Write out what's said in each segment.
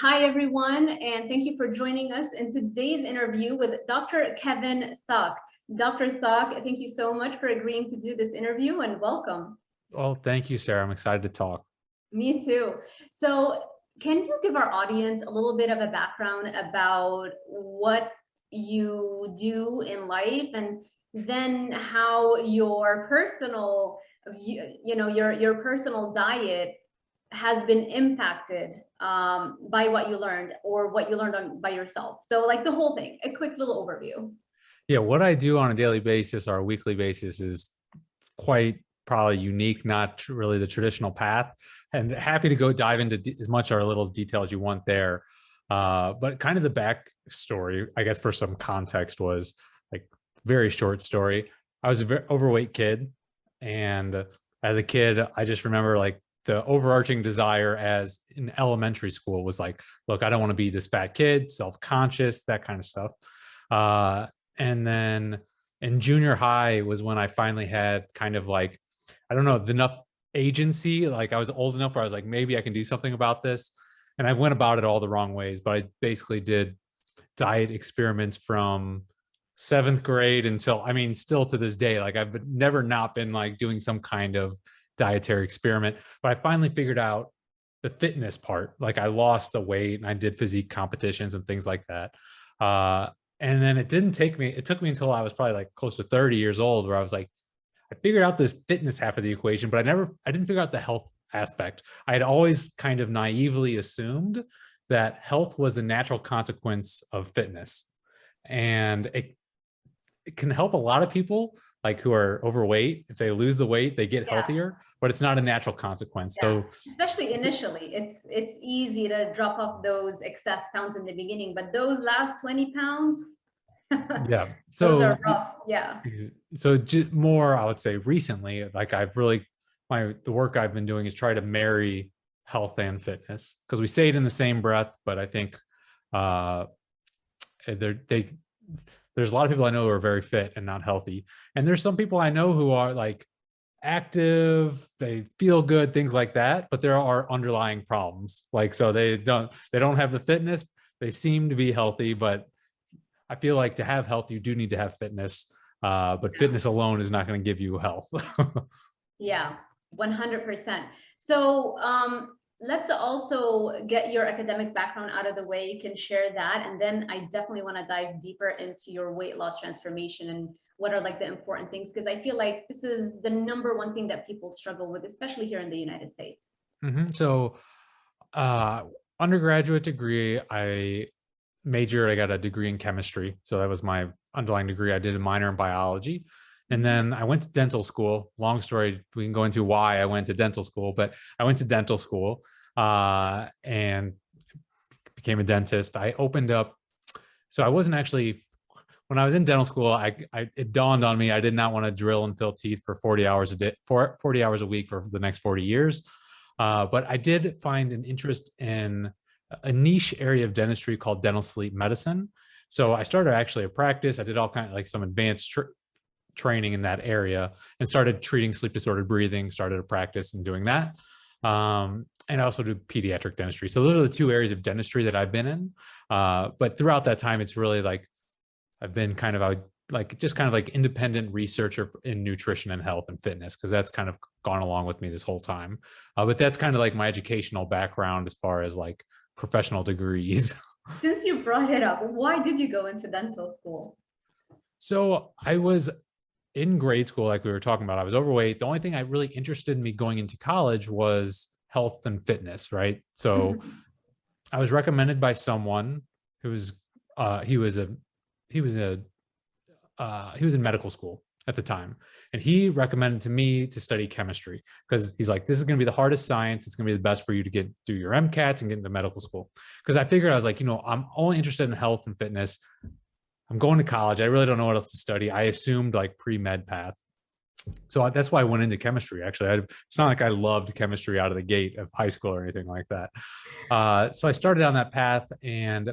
Hi, everyone, and thank you for joining us in today's interview with Dr. Kevin Sock. Dr. Sock, thank you so much for agreeing to do this interview and welcome. Well, thank you, Sarah. I'm excited to talk. Me too. So can you give our audience a little bit of a background about what you do in life and then how your personal, your personal diet has been impacted by what you learned or what you learned by yourself. So like the whole thing, a quick little overview. Yeah, what I do on a daily basis or a weekly basis is quite probably unique, not really the traditional path. And happy to go dive into as much or little detail as you want there. But kind of the backstory, I guess, for some context was like very short story. I was a very overweight kid. And as a kid, I just remember like the overarching desire as in elementary school was like, look, I don't want to be this fat kid, self-conscious, that kind of stuff. And then in junior high was when I finally had kind of like, I don't know, enough agency. Like I was old enough where I was like, maybe I can do something about this. And I went about it all the wrong ways, but I basically did diet experiments from seventh grade until, I mean, still to this day, like I've never not been like doing some kind of dietary experiment, but I finally figured out the fitness part. Like I lost the weight and I did physique competitions and things like that. And then it took me until I was probably like close to 30 years old where I was like, I figured out this fitness half of the equation, but I didn't figure out the health aspect. I had always kind of naively assumed that health was a natural consequence of fitness. And it can help a lot of people like who are overweight. If they lose the weight, they get healthier, but it's not a natural consequence. Yeah. So especially initially, it's easy to drop off those excess pounds in the beginning, but those last 20 pounds, yeah, those so are rough. Yeah. so more, I would say recently, like I've really the work I've been doing is try to marry health and fitness because we say it in the same breath, but I think uh there's a lot of people I know who are very fit and not healthy, and there's some people I know who are like active, they feel good, things like that, but there are underlying problems. Like so they don't have the fitness, they seem to be healthy, but I feel like to have health, you do need to have fitness. But fitness alone is not going to give you health. Yeah, 100%. So let's also get your academic background out of the way. You can share that. And then I definitely want to dive deeper into your weight loss transformation and what are like the important things, because I feel like this is the number one thing that people struggle with, especially here in the United States. So undergraduate degree, I got a degree in chemistry. So that was my underlying degree. I did a minor in biology. And then I went to dental school. Long story, we can go into why I went to dental school, but I went to dental school and became a dentist. I opened up. So I wasn't actually, when I was in dental school, it dawned on me I did not want to drill and fill teeth for 40 hours a day, 40 hours a week for the next 40 years. But I did find an interest in a niche area of dentistry called dental sleep medicine. So I started actually a practice. I did all kind of like some advanced training in that area and started treating sleep disordered breathing, started a practice and doing that. And I also do pediatric dentistry. So those are the two areas of dentistry that I've been in. But throughout that time, it's really like, I've been kind of just kind of like independent researcher in nutrition and health and fitness, because that's kind of gone along with me this whole time. But that's kind of like my educational background as far as like professional degrees. Since you brought it up, why did you go into dental school? So I was in grade school, like we were talking about, I was overweight. The only thing I really interested in me going into college was health and fitness, right? So I was recommended by someone who was he was in medical school at the time, and he recommended to me to study chemistry because he's like, this is going to be the hardest science, it's going to be the best for you to do your MCATs and get into medical school. Because I figured, I was like, I'm only interested in health and fitness, I'm going to college, I really don't know what else to study. I assumed like pre-med path, so that's why I went into chemistry. Actually, it's not like I loved chemistry out of the gate of high school or anything like that. So I started on that path, and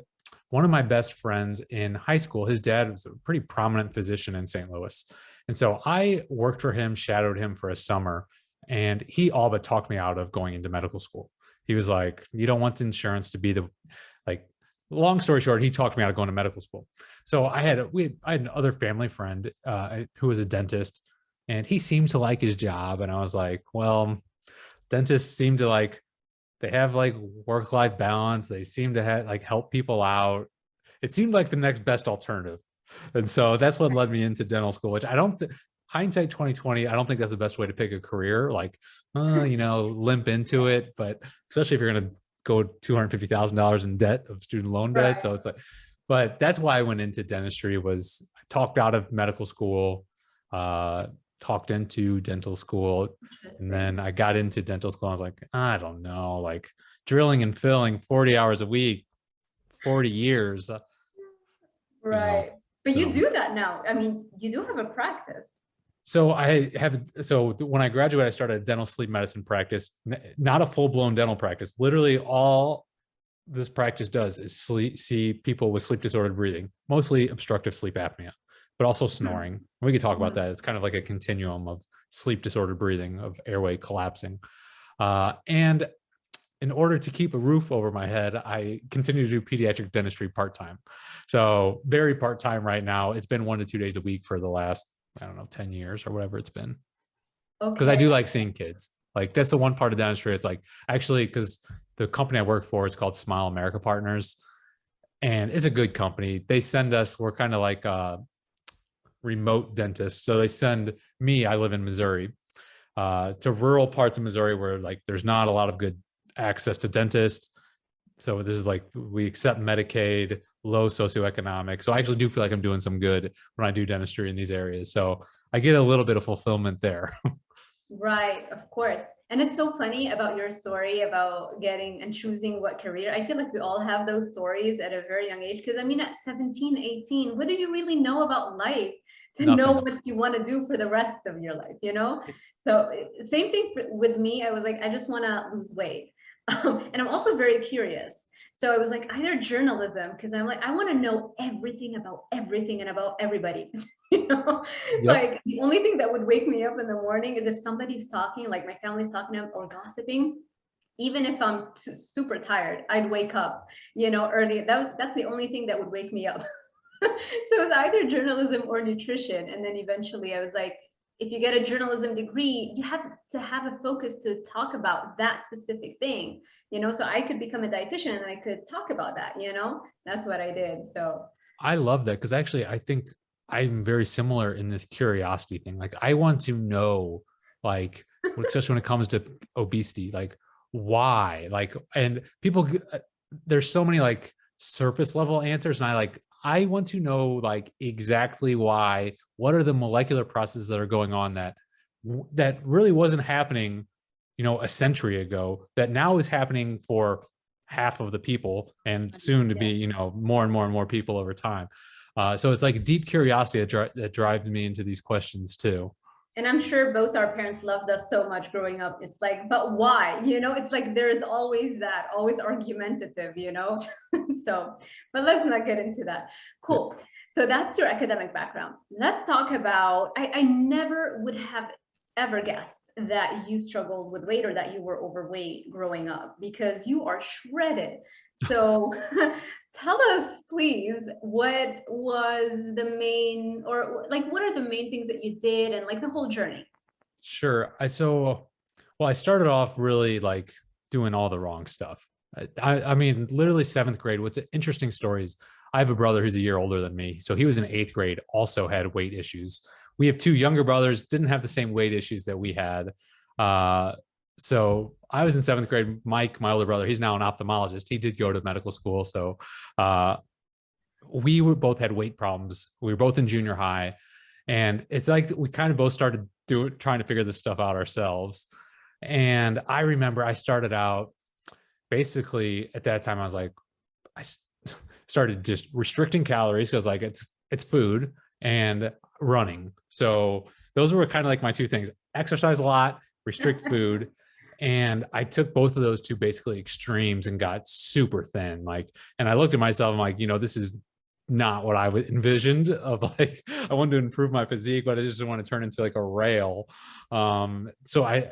one of my best friends in high school, his dad was a pretty prominent physician in St. Louis. And so I worked for him, shadowed him for a summer, and he all but talked me out of going into medical school. He was like, you don't want the insurance to be the, like, long story short, he talked me out of going to medical school. So I had another family friend who was a dentist, and he seemed to like his job. And I was like, well, dentists seem to like, they have like work-life balance. They seem to have like help people out. It seemed like the next best alternative. And so that's what led me into dental school, which I don't hindsight 2020, I don't think that's the best way to pick a career. Like, limp into it, but especially if you're going to go $250,000 in debt of student loan debt. Right. So it's like, but that's why I went into dentistry. Was I talked out of medical school, talked into dental school, and then I got into dental school. I was like, I don't know, like drilling and filling 40 hours a week, 40 years, Right. But you so. do that now. I mean, you do have a practice. So when I graduated, I started a dental sleep medicine practice, not a full-blown dental practice. Literally all this practice does is see people with sleep disordered breathing, mostly obstructive sleep apnea, but also snoring. We could talk about that. It's kind of like a continuum of sleep disordered breathing, of airway collapsing. And in order to keep a roof over my head, I continue to do pediatric dentistry part-time. So very part-time right now. It's been 1 to 2 days a week for the last, I don't know, 10 years or whatever it's been. Because I do like seeing kids. Like that's the one part of dentistry. It's like, actually, because the company I work for is called Smile America Partners, and it's a good company. They send us, we're kind of like remote dentists. So they send me, I live in Missouri, to rural parts of Missouri where like there's not a lot of good access to dentists. So this is like, we accept Medicaid, low socioeconomic. So I actually do feel like I'm doing some good when I do dentistry in these areas. So I get a little bit of fulfillment there. Right, of course. And it's so funny about your story about getting and choosing what career. I feel like we all have those stories at a very young age. Because I mean, at 17, 18, what do you really know about life to know Nothing. what you want to do for the rest of your life, you know? So same thing with me. I was like, I just want to lose weight. And I'm also very curious. So I was like, either journalism, because I'm like, I want to know everything and about everybody. You know, Yep. like the only thing that would wake me up in the morning is if somebody's talking, like my family's talking or gossiping. Even if I'm super tired, I'd wake up, you know, early. That's the only thing that would wake me up. So it was either journalism or nutrition. And then eventually I was like, if you get a journalism degree, you have to have a focus to talk about that specific thing, you know, so I could become a dietitian and I could talk about that, you know, that's what I did. So I love that, because actually I think I'm very similar in this curiosity thing. Like I want to know, like, especially when it comes to obesity, like why, like, and people, there's so many like surface level answers. And I want to know like exactly why, what are the molecular processes that are going on that really wasn't happening, a century ago, that now is happening for half of the people, and soon to be, more and more and more people over time. So it's like deep curiosity that drives me into these questions too. and I'm sure both our parents loved us so much growing up. It's like, but why? You know, it's like there's always that, always argumentative, you know? So, but let's not get into that. Cool. So that's your academic background. Let's talk about, I never would have ever guessed that you struggled with weight or that you were overweight growing up, because you are shredded. So tell us, please, what was the main, or like, what are the main things that you did and like the whole journey? Sure. Well, I started off really like doing all the wrong stuff. I mean, literally seventh grade. What's an interesting story is I have a brother who's a year older than me. So he was in eighth grade, also had weight issues. We have two younger brothers, didn't have the same weight issues that we had. So I was in seventh grade. Mike, my older brother, he's now an ophthalmologist. He did go to medical school. So we were both had weight problems. We were both in junior high. And it's like we kind of both started trying to figure this stuff out ourselves. And I remember I started out basically at that time, I was like, I started just restricting calories because like it's food and running. So those were kind of like my two things: exercise a lot, restrict food. And I took both of those to basically extremes and got super thin. Like, and I looked at myself, I'm like, this is not what I envisioned of, like, I wanted to improve my physique, but I just didn't want to turn into like a rail. So I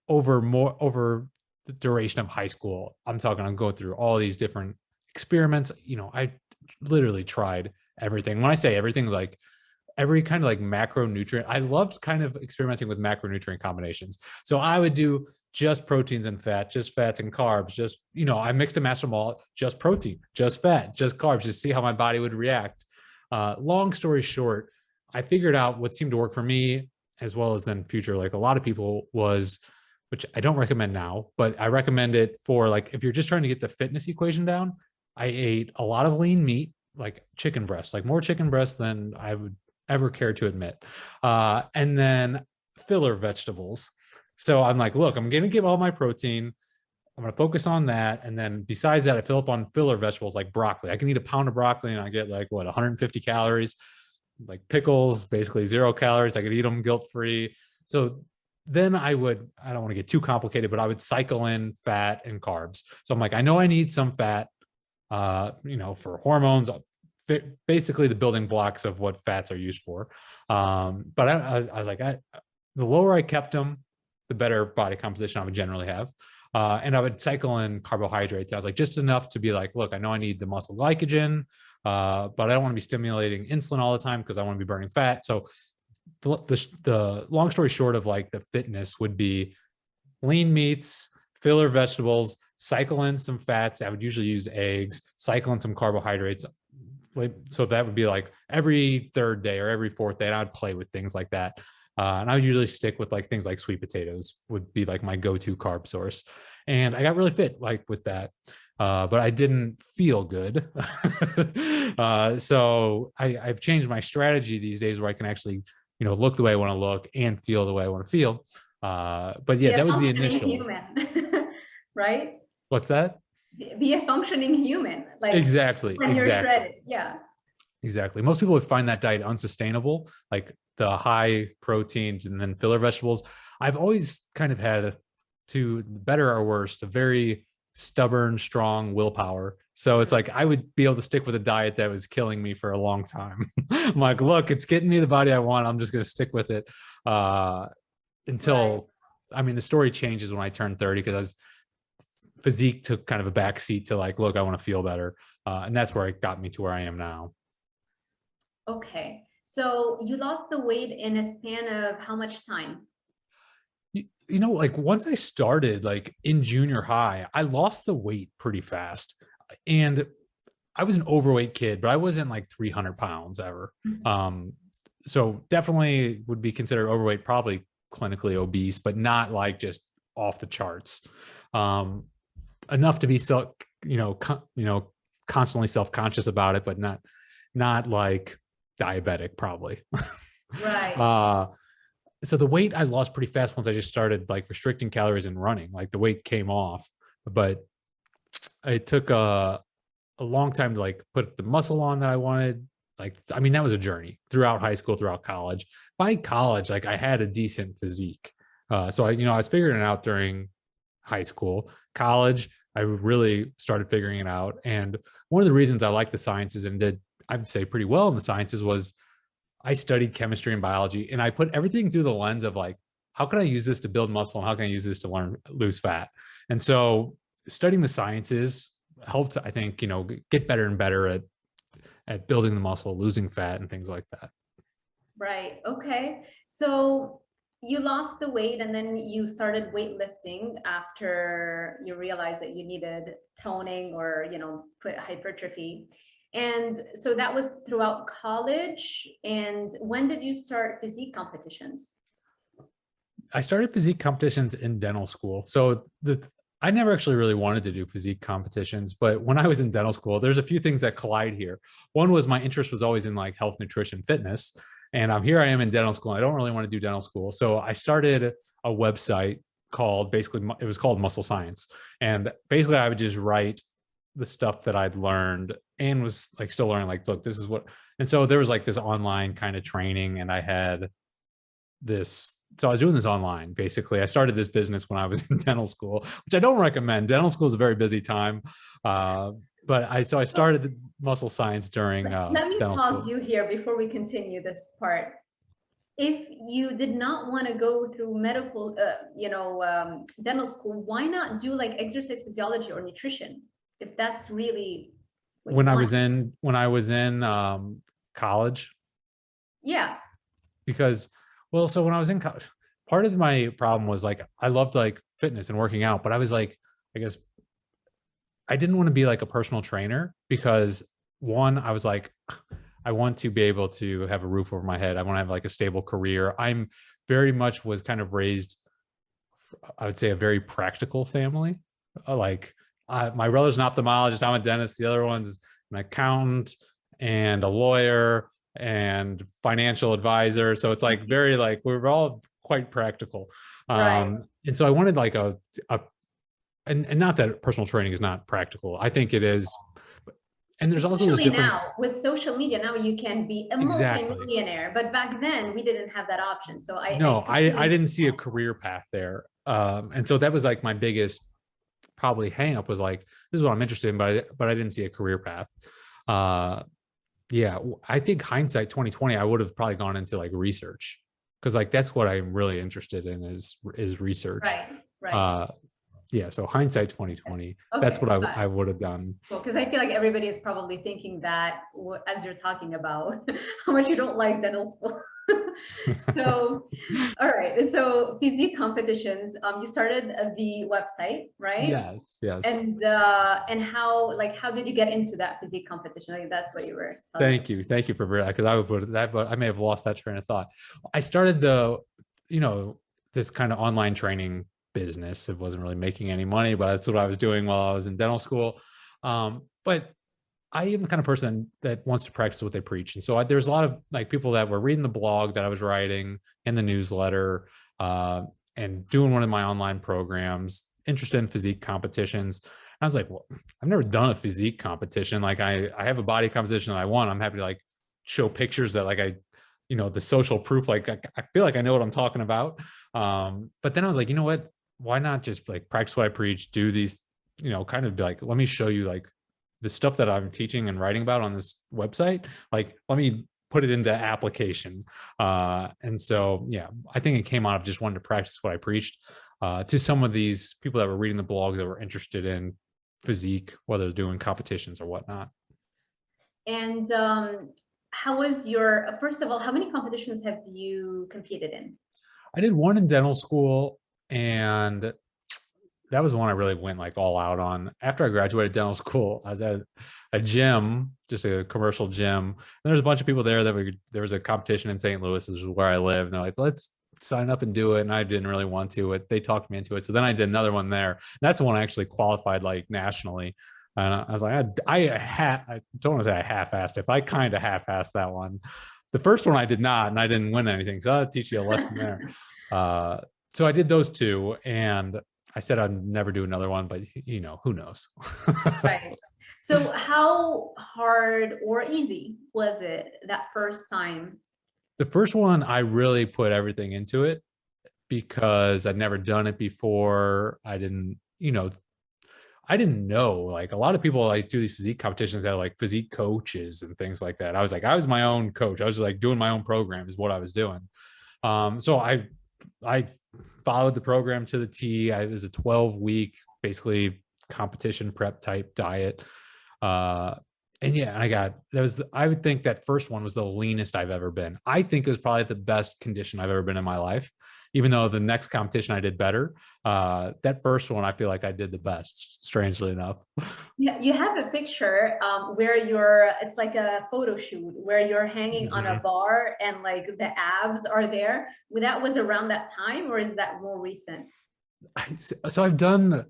over the duration of high school. I'm talking, I'm going through all these different experiments. You know, I literally tried everything. When I say everything, like every kind of like macronutrient. I loved kind of experimenting with macronutrient combinations. So I would do just proteins and fat, just fats and carbs, just, you know, I mixed and matched them all, just protein, just fat, just carbs, just see how my body would react. Long story short, I figured out what seemed to work for me, as well as then future, like a lot of people, was, which I don't recommend now, but I recommend it for like, if you're just trying to get the fitness equation down. I ate a lot of lean meat, like chicken breast, like more chicken breast than I would ever care to admit. And then filler vegetables. So I'm like, look, I'm going to give all my protein. I'm going to focus on that. And then besides that, I fill up on filler vegetables like broccoli. I can eat a pound of broccoli and I get like, what, 150 calories, like pickles, basically 0 calories. I could eat them guilt-free. So then I don't want to get too complicated, but I would cycle in fat and carbs. So I'm like, I know I need some fat, you know, for hormones, basically the building blocks of what fats are used for. But I was like, the lower I kept them, the better body composition I would generally have. And I would cycle in carbohydrates. I was like, just enough to be like, look, I know I need the muscle glycogen, but I don't want to be stimulating insulin all the time because I want to be burning fat. So the long story short of like the fitness would be lean meats, filler vegetables, cycle in some fats. I would usually use eggs, cycle in some carbohydrates. So that would be like every third day or every fourth day, and I'd play with things like that. And I would usually stick with like things like sweet potatoes would be like my go-to carb source. And I got really fit like with that. But I didn't feel good. So I've changed my strategy these days where I can actually, you know, look the way I want to look and feel the way I want to feel. But yeah, that was the initial. Human. Right? What's that? Be a functioning human. Like exactly. when you're shredded. Yeah. Exactly. Most people would find that diet unsustainable, like the high protein and then filler vegetables. I've always kind of had, to better or worse, a very stubborn, strong willpower. So it's like I would be able to stick with a diet that was killing me for a long time. I'm like, look, it's getting me the body I want. I'm just going to stick with it until, right. I mean, the story changes when I turned 30 because physique took kind of a backseat to like, look, I want to feel better. And that's where it got me to where I am now. Okay. So you lost the weight in a span of how much time? You know, like once I started like in junior high, I lost the weight pretty fast. And I was an overweight kid, but I wasn't like 300 pounds ever. So definitely would be considered overweight, probably clinically obese, but not like just off the charts. Enough to be constantly self-conscious about it, but not like diabetic probably. Right. So the weight I lost pretty fast once I just started like restricting calories and running. Like the weight came off, but it took a long time to like put the muscle on that I wanted. Like, I mean, that was a journey throughout high school, throughout college. By college, like I had a decent physique. So I was figuring it out during high school. College, I really started figuring it out. And one of the reasons I liked the sciences and did, I'd say, pretty well in the sciences was I studied chemistry and biology, and I put everything through the lens of like, how can I use this to build muscle and how can I use this to lose fat? And so studying the sciences helped, I think, get better and better at building the muscle, losing fat and things like that. Right. Okay. So you lost the weight and then you started weightlifting after you realized that you needed toning or, put hypertrophy. And so that was throughout college. And when did you start physique competitions? I started physique competitions in dental school. So I never actually really wanted to do physique competitions, but when I was in dental school, there's a few things that collide here. One was my interest was always in like health, nutrition, fitness. And here I am in dental school. I don't really want to do dental school. So I started a website called it was called Muscle Science. And basically I would just write the stuff that I'd learned and was like still learning, like, look, this is what, and so there was like this online kind of training and I had this, so I was doing this online. Basically, I started this business when I was in dental school, which I don't recommend. Dental school is a very busy time. But I started Muscle Science during let me dental pause school. you here before we continue this part. if you did not want to go through medical, dental school, why not do like exercise physiology or nutrition if that's really what When you I want? was in college, Yeah, because, well, so when I was in college, part of my problem was like I loved like fitness and working out, but I was like, I guess I didn't want to be like a personal trainer because one, I was like, I want to be able to have a roof over my head. I want to have like a stable career. I'm very much was kind of raised, I would say, a very practical family. Like my brother's an ophthalmologist, I'm a dentist. The other one's an accountant and a lawyer and financial advisor. So it's like very like we're all quite practical. right. And so I wanted like a and not that personal training is not practical. I think it is. And there's also this Especially now difference. with social media, now you can be a Exactly. multi-millionaire, but back then we didn't have that option. So I No, I completely, didn't see a career path there. And so that was like my biggest probably hang up was like, this is what I'm interested in, but I didn't see a career path. Uh, yeah, I think hindsight 2020, I would have probably gone into like research because like that's what I'm really interested in is research. right, right. Uh, yeah, so hindsight 2020, that's Okay, what fine. I would have done. Well, because I feel like everybody is probably thinking that as you're talking about how much you don't like dental school. So, all right. So physique competitions, you started the website, right? Yes, yes. And how did you get into that physique competition? Like that's what you were telling me. Thank you for because I would that, but I may have lost that train of thought. I started you know, this kind of online training business. It wasn't really making any money, but that's what I was doing while I was in dental school. But I am the kind of person that wants to practice what they preach, and so there's a lot of like people that were reading the blog that I was writing in the newsletter, and doing one of my online programs, interested in physique competitions. I was like, well, I've never done a physique competition. Like I have a body composition that I want. I'm happy to like show pictures that like the social proof, like I feel like I know what I'm talking about. But then I was like, you know what? Why not just like practice what I preach, do these, kind of be like, let me show you like the stuff that I'm teaching and writing about on this website. Like, let me put it into application. And so, yeah, I think it came out of just wanting to practice what I preached to some of these people that were reading the blogs that were interested in physique, whether doing competitions or whatnot. And how was first of all, how many competitions have you competed in? I did one in dental school, and that was the one I really went like all out on. After I graduated dental school, I was at a gym, just a commercial gym. And there was a bunch of people there there was a competition in St. Louis, which is where I live. And they're like, let's sign up and do it. And I didn't really want to. They talked me into it. So then I did another one there. And that's the one I actually qualified like nationally. And I was like, I don't want to say I half-assed it, but I kind of half-assed that one. The first one I did not, and I didn't win anything. So I'll teach you a lesson there. So I did those two, and I said I'd never do another one, but who knows? Right. So how hard or easy was it that first time? The first one, I really put everything into it because I'd never done it before. I didn't know, like a lot of people like do these physique competitions have like physique coaches and things like that. I was my own coach. I was like doing my own program is what I was doing. So I followed the program to the T. It was a 12-week, basically competition prep type diet. And yeah, I would think that first one was the leanest I've ever been. I think it was probably the best condition I've ever been in my life, even though the next competition I did better. That first one, I feel like I did the best, strangely enough. Yeah, you have a picture where it's like a photo shoot where you're hanging on a bar and like the abs are there. That was around that time, or is that more recent? So I've done,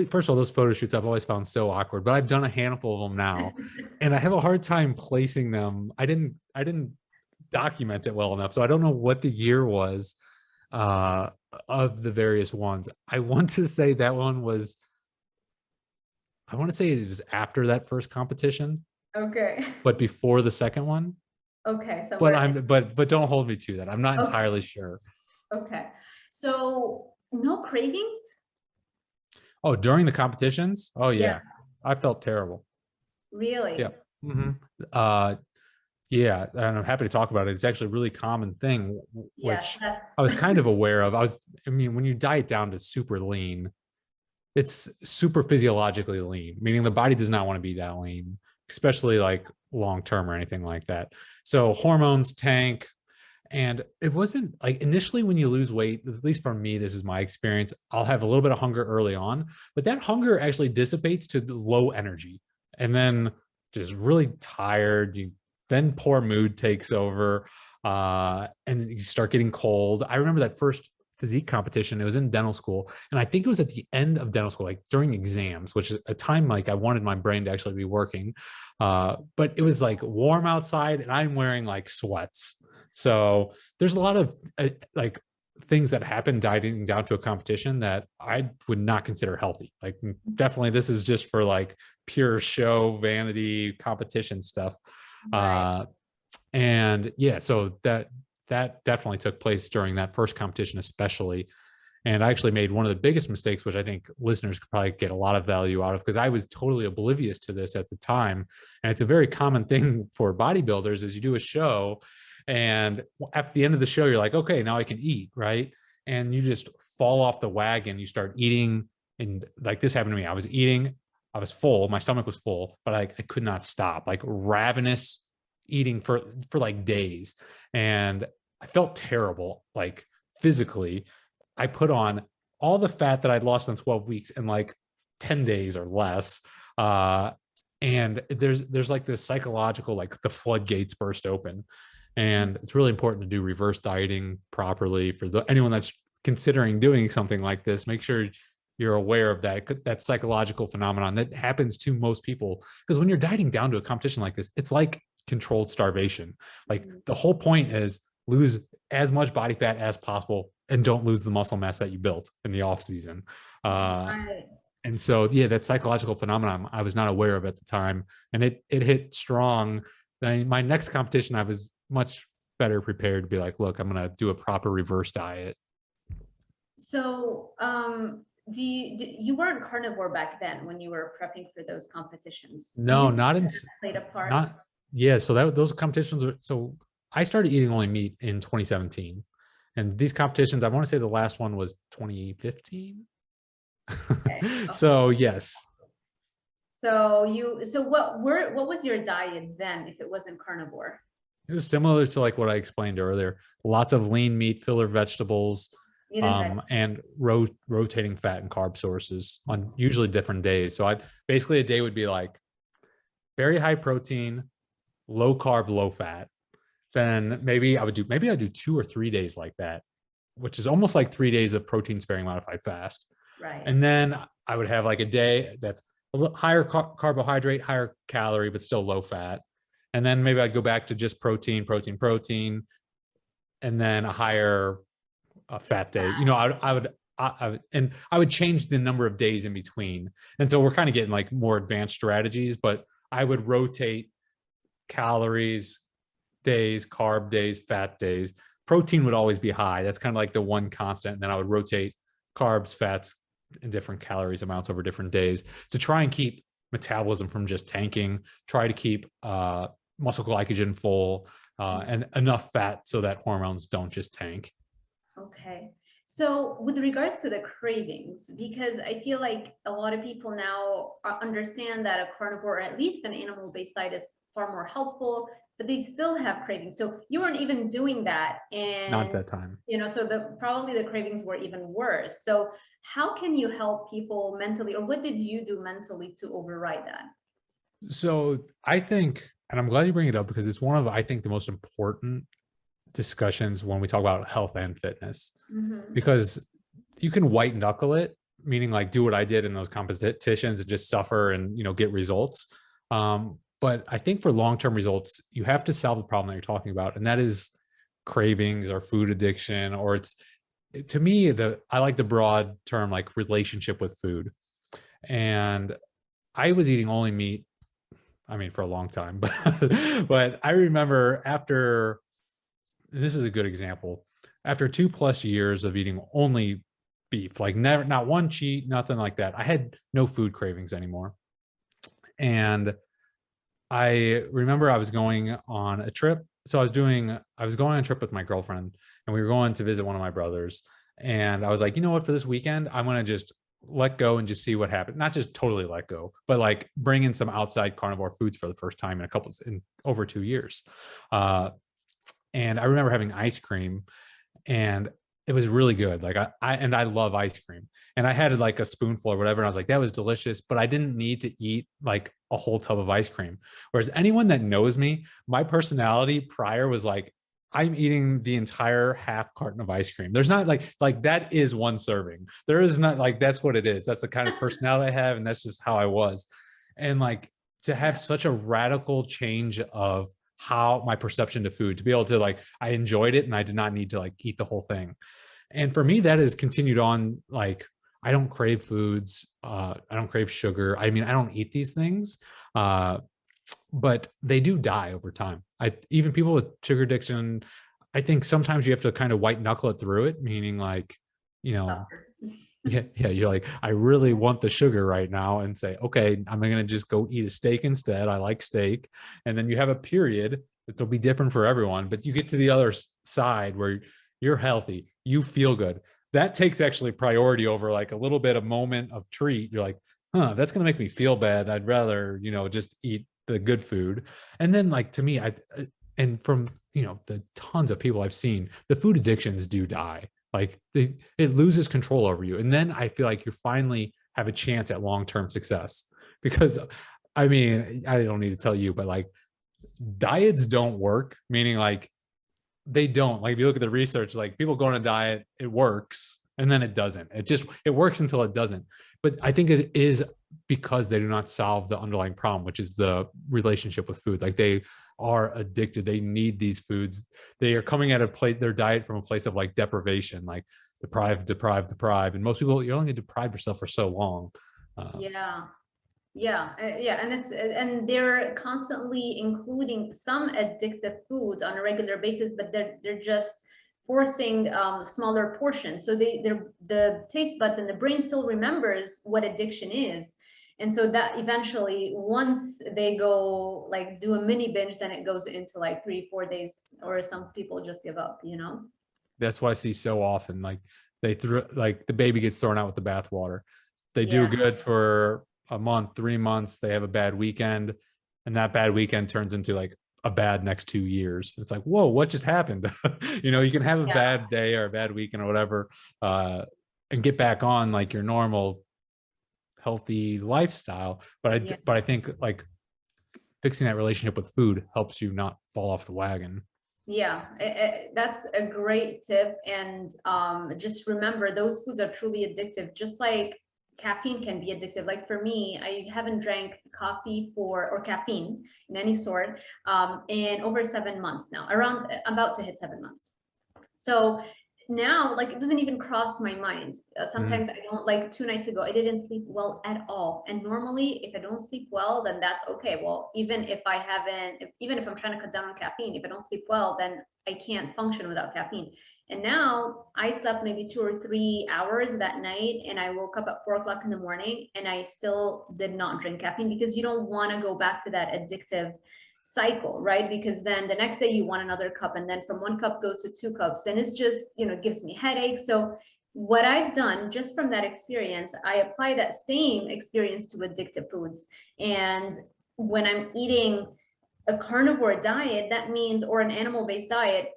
first of all, those photo shoots I've always found so awkward, but I've done a handful of them now, and I have a hard time placing them. I didn't document it well enough, so I don't know what the year was of the various ones. I want to say it was after that first competition, Okay. but before the second one. Okay. So But don't hold me to that. I'm not entirely sure. okay. So no cravings? Oh, during the competitions? Oh Yeah. yeah. I felt terrible. Really? Yeah. Mm-hmm. Yeah, and I'm happy to talk about it. It's actually a really common thing, Yes, which that's I was kind of aware of. I mean, when you diet down to super lean, it's super physiologically lean, meaning the body does not want to be that lean, especially like long term or anything like that. So hormones tank. And it wasn't like initially when you lose weight, at least for me, this is my experience. I'll have a little bit of hunger early on, but that hunger actually dissipates to low energy. And then just really tired. Then poor mood takes over. And you start getting cold. I remember that first physique competition. It was in dental school. And I think it was at the end of dental school, like during exams, which is a time like I wanted my brain to actually be working. But it was like warm outside and I'm wearing like sweats. So there's a lot of like things that happen dieting down to a competition that I would not consider healthy. Like definitely this is just for like pure show, vanity, competition stuff. right. Uh, and yeah, so that definitely took place during that first competition, especially. And I actually made one of the biggest mistakes, which I think listeners could probably get a lot of value out of, because I was totally oblivious to this at the time. And it's a very common thing for bodybuilders is you do a show and at the end of the show, you're like, okay, now I can eat, right? And you just fall off the wagon. You start eating. And like this happened to me. I was eating, I was full, my stomach was full, but I could not stop, like ravenous eating for like days. And I felt terrible, like physically. I put on all the fat that I'd lost in 12 weeks in like 10 days or less. And there's like this psychological, like the floodgates burst open. And it's really important to do reverse dieting properly for anyone that's considering doing something like this. Make sure you're aware of that psychological phenomenon that happens to most people. Because when you're dieting down to a competition like this, it's like controlled starvation. Like the whole point is lose as much body fat as possible and don't lose the muscle mass that you built in the off season. Right. And so, yeah, that psychological phenomenon I was not aware of at the time, and it hit strong. Then my next competition, I was much better prepared to be like, look, I'm going to do a proper reverse diet. So, you weren't carnivore back then when you were prepping for those competitions? Do No, you think not in, that played a part? not, yeah. So those competitions were, so I started eating only meat in 2017. And these competitions, I want to say the last one was 2015. Okay. So yes. So what was your diet then if it wasn't carnivore? It was similar to like what I explained earlier. Lots of lean meat, filler vegetables, Meat and veg. and rotating fat and carb sources on usually different days. So I basically a day would be like very high protein, low carb, low fat. Then maybe I'd do 2 or 3 days like that, which is almost like 3 days of protein sparing modified fast. Right. And then I would have like a day that's a little higher carbohydrate, higher calorie, but still low fat. And then maybe I'd go back to just protein, and then a higher fat day. You know, I would change the number of days in between. And so we're kind of getting like more advanced strategies, but I would rotate calories days, carb days, fat days. Protein would always be high. That's kind of like the one constant. And then I would rotate carbs, fats, and different calories amounts over different days to try and keep metabolism from just tanking, try to keep muscle glycogen full, and enough fat so that hormones don't just tank. Okay. So with regards to the cravings, because I feel like a lot of people now understand that a carnivore or at least an animal-based diet is far more helpful, but they still have cravings. So you weren't even doing that, Not at and that time. so probably the cravings were even worse. So how can you help people mentally, or what did you do mentally to override that? So I think, and I'm glad you bring it up because it's one of, I think, the most important discussions when we talk about health and fitness, Mm-hmm. because you can white knuckle it, meaning like do what I did in those competitions and just suffer and, get results. But I think for long-term results, you have to solve the problem that you're talking about. And that is cravings or food addiction, or to me, I like the broad term, like relationship with food. And I was eating only meat, I mean, for a long time, but I remember after, and this is a good example, after 2+ years of eating only beef, like never, not one cheat, nothing like that, I had no food cravings anymore. And I remember I was going on a trip. So I was going on a trip with my girlfriend, and we were going to visit one of my brothers. And I was like, you know what, for this weekend, I'm going to just let go and just see what happens. Not just totally let go, but like bring in some outside carnivore foods for the first time in over 2 years. Uh, and I remember having ice cream, and it was really good. Like I love ice cream, and I had like a spoonful or whatever, and I was like, that was delicious, but I didn't need to eat like a whole tub of ice cream. Whereas anyone that knows me, my personality prior was like, I'm eating the entire half carton of ice cream. There's not like that is one serving. There is not like that's what it is. That's the kind of personality I have, and that's just how I was. And like to have Yeah. such a radical change of how my perception to food, to be able to like, I enjoyed it and I did not need to like eat the whole thing. And for me, that has continued on. Like, I don't crave foods. I don't crave sugar. I mean, I don't eat these things, uh, but they do die over time. Even people with sugar addiction, I think sometimes you have to kind of white knuckle it through it, meaning like, you know, Suffer. yeah, you're like, I really want the sugar right now, and say, okay, I'm gonna just go eat a steak instead. I like steak. And then you have a period. It'll be different for everyone, but you get to the other side where you're healthy, you feel good. That takes actually priority over like a little bit of moment of treat. You're like, huh, that's gonna make me feel bad. I'd rather, just eat the good food. And then like to me, and from the tons of people I've seen, the food addictions do die. Like it loses control over you. And then I feel like you finally have a chance at long-term success. Because I mean, I don't need to tell you, but like diets don't work, meaning like they don't. Like if you look at the research, like people go on a diet, it works, and then it doesn't. It works until it doesn't. But I think it is because they do not solve the underlying problem, which is the relationship with food. Like they are addicted. They need these foods. They are coming at their diet from a place of like deprivation, like deprive, deprive, deprive. And most people, you only deprive yourself for so long. Yeah. Yeah, and and they're constantly including some addictive foods on a regular basis, but they're just forcing smaller portions. So the taste buds and the brain still remembers what addiction is, and so that eventually, once they go like do a mini binge, then it goes into like 3, 4 days, or some people just give up. That's what I see so often. Like they threw, like the baby gets thrown out with the bathwater. They do Yeah, good for a month, 3 months. They have a bad weekend, and that bad weekend turns into like a bad next 2 years. It's like, whoa, what just happened? You can have a yeah, bad day or a bad weekend or whatever, uh, and get back on like your normal healthy lifestyle. yeah. But I think like fixing that relationship with food helps you not fall off the wagon. Yeah, that's a great tip. And just remember, those foods are truly addictive, just like caffeine can be addictive. Like for me, I haven't drank coffee or caffeine in any sort in over 7 months now, around about to hit 7 months. So now, like, it doesn't even cross my mind. Mhm. Sometimes I don't, like 2 nights ago, I didn't sleep well at all. And normally, if I don't sleep well, then that's okay. Well, even if I haven't, even if I'm trying to cut down on caffeine, if I don't sleep well, then I can't function without caffeine. And now I slept maybe 2 or 3 hours that night, and I woke up at 4 o'clock in the morning, and I still did not drink caffeine, because you don't want to go back to that addictive cycle, right? Because then the next day you want another cup, and then from 1 cup goes to 2 cups, and it's just, gives me headaches. So what I've done just from that experience, I apply that same experience to addictive foods. And when I'm eating a carnivore diet, that means, or an animal-based diet,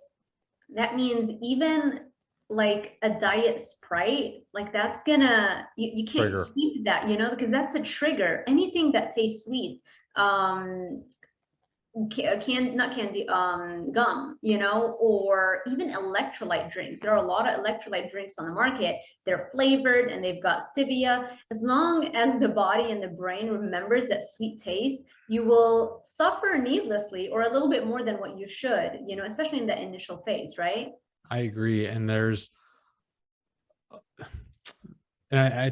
that means even like a diet Sprite, like that's gonna, you can't Trigger. keep that, because that's a trigger. Anything that tastes sweet, um not candy, gum, or even electrolyte drinks. There are a lot of electrolyte drinks on the market. They're flavored and they've got stevia. As long as the body and the brain remembers that sweet taste, you will suffer needlessly, or a little bit more than what you should, especially in the initial phase, right? I agree. And it's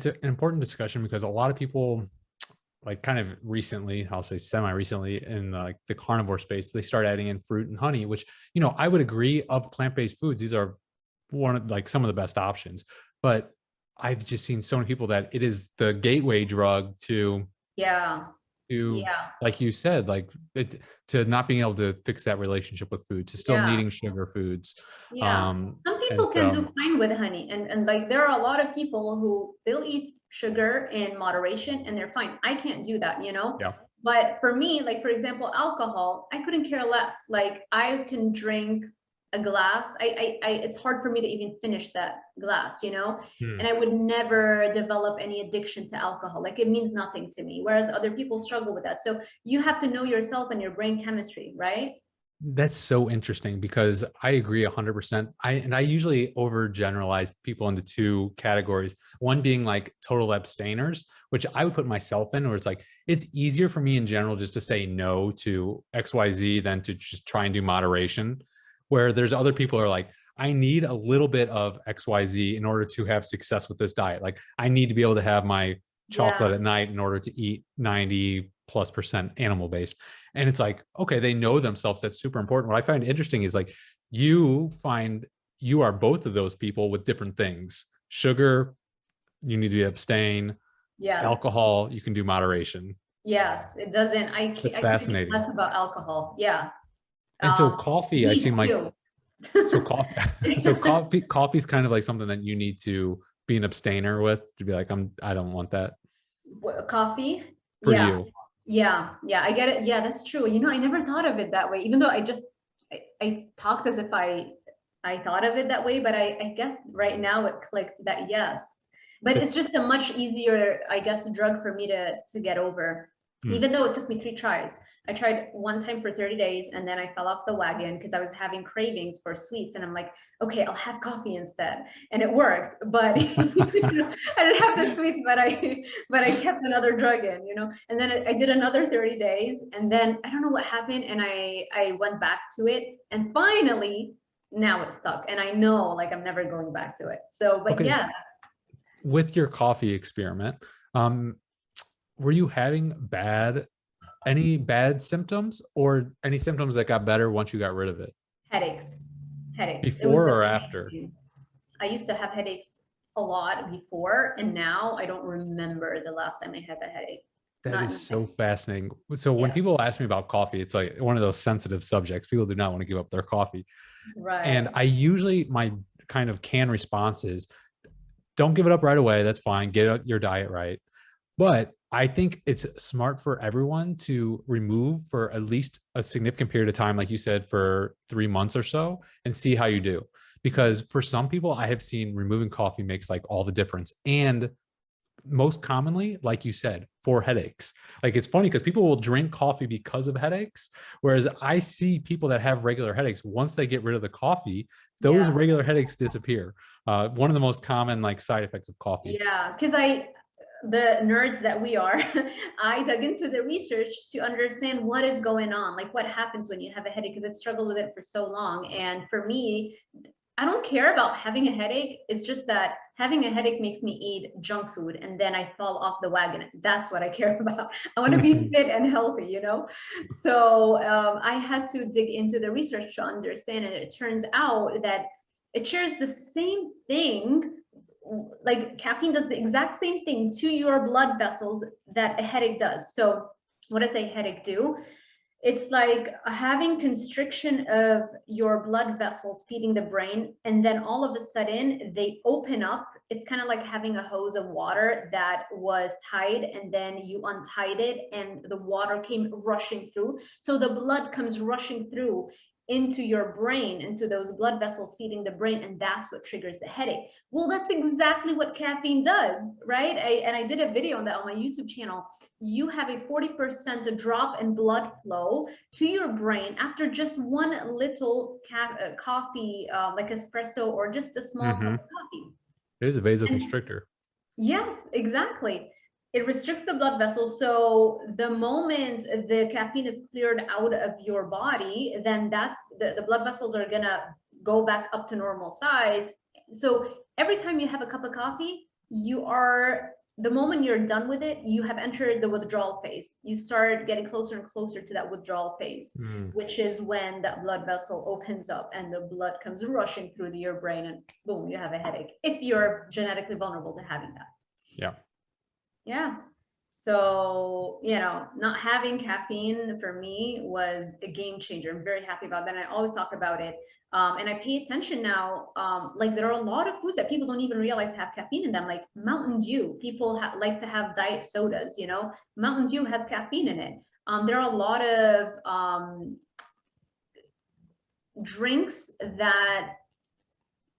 an important discussion because a lot of people, like kind of recently, I'll say semi-recently, in like the carnivore space, they start adding in fruit and honey, which, I would agree, of plant-based foods, these are one of like some of the best options. But I've just seen so many people that it is the gateway drug to Yeah. to, Yeah. like you said, like to not being able to fix that relationship with food, to still Yeah. needing sugar foods. Yeah. Some And people can do so, fine with honey, and like there are a lot of people who they'll eat sugar in moderation and they're fine. I can't do that, you know? yeah. But for me, like for example, alcohol, I couldn't care less. Like I can drink a glass. It's hard for me to even finish that glass, you know? Hmm. And I would never develop any addiction to alcohol. Like it means nothing to me, whereas other people struggle with that. So you have to know yourself and your brain chemistry, right? That's so interesting because I agree 100%. I usually overgeneralize people into two categories. One being like total abstainers, which I would put myself in, where it's like it's easier for me in general just to say no to XYZ than to just try and do moderation. Where there's other people who are like, I need a little bit of XYZ in order to have success with this diet. Like I need to be able to have my Yeah. chocolate at night in order to eat 90+% animal based. And it's like, okay, they know themselves. That's super important. What I find interesting is like you find you are both of those people with different things. Sugar, you need to abstain. Yes. Alcohol, you can do moderation. Yes. It doesn't, That's I couldn't care fascinating. less about alcohol. Yeah. And so Um, coffee, I weed seem like too. so coffee so coffee's kind of like something that you need to be an abstainer with to be like, I don't want that Coffee. for Yeah. you. Yeah. Yeah. I get it. Yeah, that's true. You know, I never thought of it that way, even though I talked as if I thought of it that way, but I guess right now it clicked that yes. But It, it's just a much easier, I guess, drug for me to get over. hmm. Even though it took me 3 tries. I tried one time for 30 days and then I fell off the wagon because I was having cravings for sweets. And I'm like, okay, I'll have coffee instead. And it worked. But you know, I didn't have the sweets, but I kept another drug in, you know. And then I did another 30 days. And then I don't know what happened. And I went back to it. And finally, now it's stuck. And I know like I'm never going back to it. So, but Okay, yeah. with your coffee experiment, um, were you having any bad symptoms or any symptoms that got better once you got rid of it? Headaches. Headaches. It was Before the or main after? thing. I used to have headaches a lot before, and now I don't remember the last time I had a headache. That Not is in so months. fascinating. So when Yeah, people ask me about coffee, it's like one of those sensitive subjects. People do not want to give up their coffee. And right. I usually, my kind of canned response is don't give it up right away. That's fine. Get your diet right. But I think it's smart for everyone to remove for at least a significant period of time, like you said, for 3 months or so, and see how you do. Because for some people, I have seen removing coffee makes like all the difference. And most commonly, like you said, for headaches. Like it's funny because people will drink coffee because of headaches. Whereas I see people that have regular headaches, once they get rid of the coffee, those Yeah, regular headaches disappear. One of the most common like side effects of coffee. yeah. Because the nerds that we are, I dug into the research to understand what is going on, like what happens when you have a headache, because I've struggled with it for so long. And for me, I don't care about having a headache. It's just that having a headache makes me eat junk food and then I fall off the wagon. That's what I care about. I want to be fit and healthy, you know? So I had to dig into the research to understand it. It turns out that it shares the same thing, like caffeine does the exact same thing to your blood vessels that a headache does. So what does a headache do? It's like having constriction of your blood vessels feeding the brain, and then all of a sudden they open up. It's kind of like having a hose of water that was tied and then you untied it and the water came rushing through. So the blood comes rushing through into your brain, into those blood vessels feeding the brain, and that's what triggers the headache. Well, that's exactly what caffeine does, right? And I did a video on that on my YouTube channel. You have a 40% drop in blood flow to your brain after just one little coffee, like espresso or just a small cup Mm-hmm. of coffee. It is a And vasoconstrictor. yes, exactly. It restricts the blood vessels. So the moment the caffeine is cleared out of your body, then that's the blood vessels are gonna go back up to normal size. So every time you have a cup of coffee, the moment you're done with it, you have entered the withdrawal phase. You start getting closer and closer to that withdrawal phase, Mm, which is when that blood vessel opens up and the blood comes rushing through to your brain and boom, you have a headache if you're genetically vulnerable to having that. yeah. Yeah. So, you know, not having caffeine for me was a game changer. I'm very happy about that. And I always talk about it. And I pay attention now. Like there are a lot of foods that people don't even realize have caffeine in them, like Mountain Dew. People like to have diet sodas, you know, Mountain Dew has caffeine in it. There are a lot of drinks that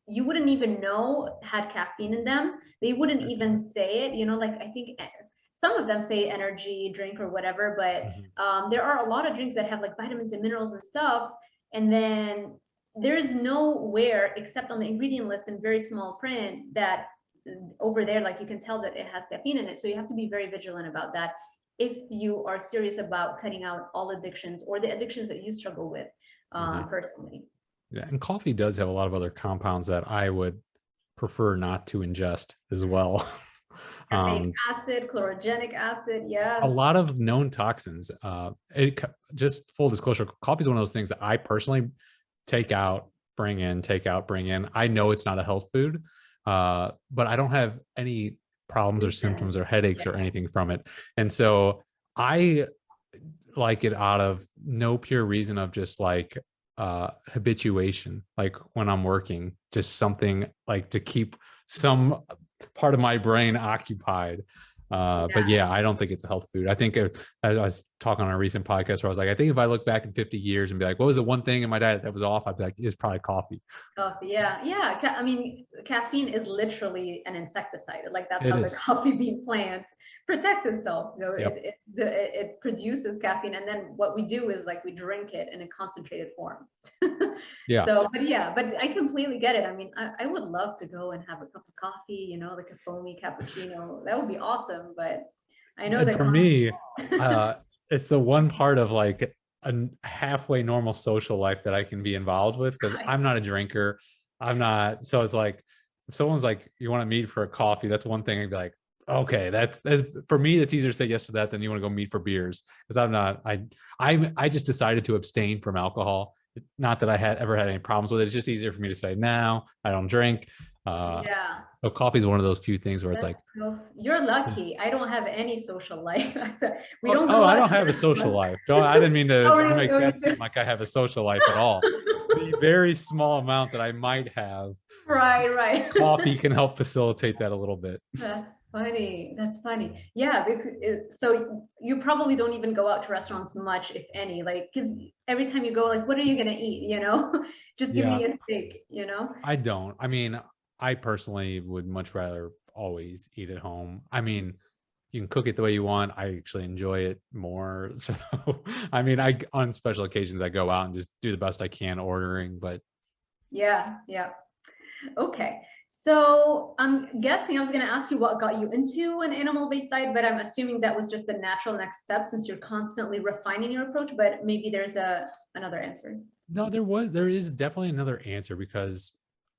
you wouldn't even know had caffeine in them. They wouldn't even say it, you know, like I think some of them say energy drink or whatever, but there are a lot of drinks that have like vitamins and minerals and stuff. And then there's nowhere except on the ingredient list in very small print that over there, like you can tell that it has caffeine in it. So you have to be very vigilant about that if you are serious about cutting out all addictions or the addictions that you struggle with personally. Yeah, and coffee does have a lot of other compounds that I would prefer not to ingest as well. Caffeic acid, chlorogenic acid, yes. A lot of known toxins. Just full disclosure, coffee is one of those things that I personally take out, bring in, take out, bring in. I know it's not a health food, but I don't have any problems or symptoms or headaches or anything from it. And so I like it out of no pure reason of just like habituation, like when I'm working, just something like to keep some part of my brain occupied. But yeah, I don't think it's a health food. I think I was talking on a recent podcast where I was like, I think if I look back in 50 years and be like, what was the one thing in my diet that was off? I'd be like, it's probably coffee. Coffee, yeah, yeah. I mean, caffeine is literally an insecticide. Like that's It how the is. coffee bean plant protects itself. So Yep. it produces caffeine, and then what we do is like we drink it in a concentrated form. Yeah. So, but yeah, but I completely get it. I mean, I would love to go and have a cup of coffee, you know, like a foamy cappuccino. That would be awesome. But I know And that for me, it's the one part of like a halfway normal social life that I can be involved with because I'm not a drinker. I'm not. So it's like, if someone's like, you want to meet for a coffee, that's one thing I'd be like, okay, that's for me, it's easier to say yes to that than you want to go meet for beers. Because I'm not, I just decided to abstain from alcohol. Not that I had ever had any problems with it. It's just easier for me to say, no, I don't drink. yeah. So coffee is one of those few things where it's like, So, you're lucky. I don't have any social life. So we oh, don't go I out don't to have a social restaurants. life. Don't, I didn't mean to make Oh, you that do. seem like I have a social life at all. The very small amount that I might have, Right, right. coffee can help facilitate that a little bit. That's funny. That's funny. Yeah. So you probably don't even go out to restaurants much, if any, like, because every time you go, like, what are you gonna eat? You know, just give Yeah, me a steak. You know. I don't. I mean, I personally would much rather always eat at home. I mean, you can cook it the way you want. I actually enjoy it more. So, I mean, on special occasions I go out and just do the best I can ordering, but Yeah. Yeah. Okay. So I'm guessing I was going to ask you what got you into an animal-based diet, but I'm assuming that was just the natural next step since you're constantly refining your approach, but maybe there's another answer. no, there is definitely another answer because,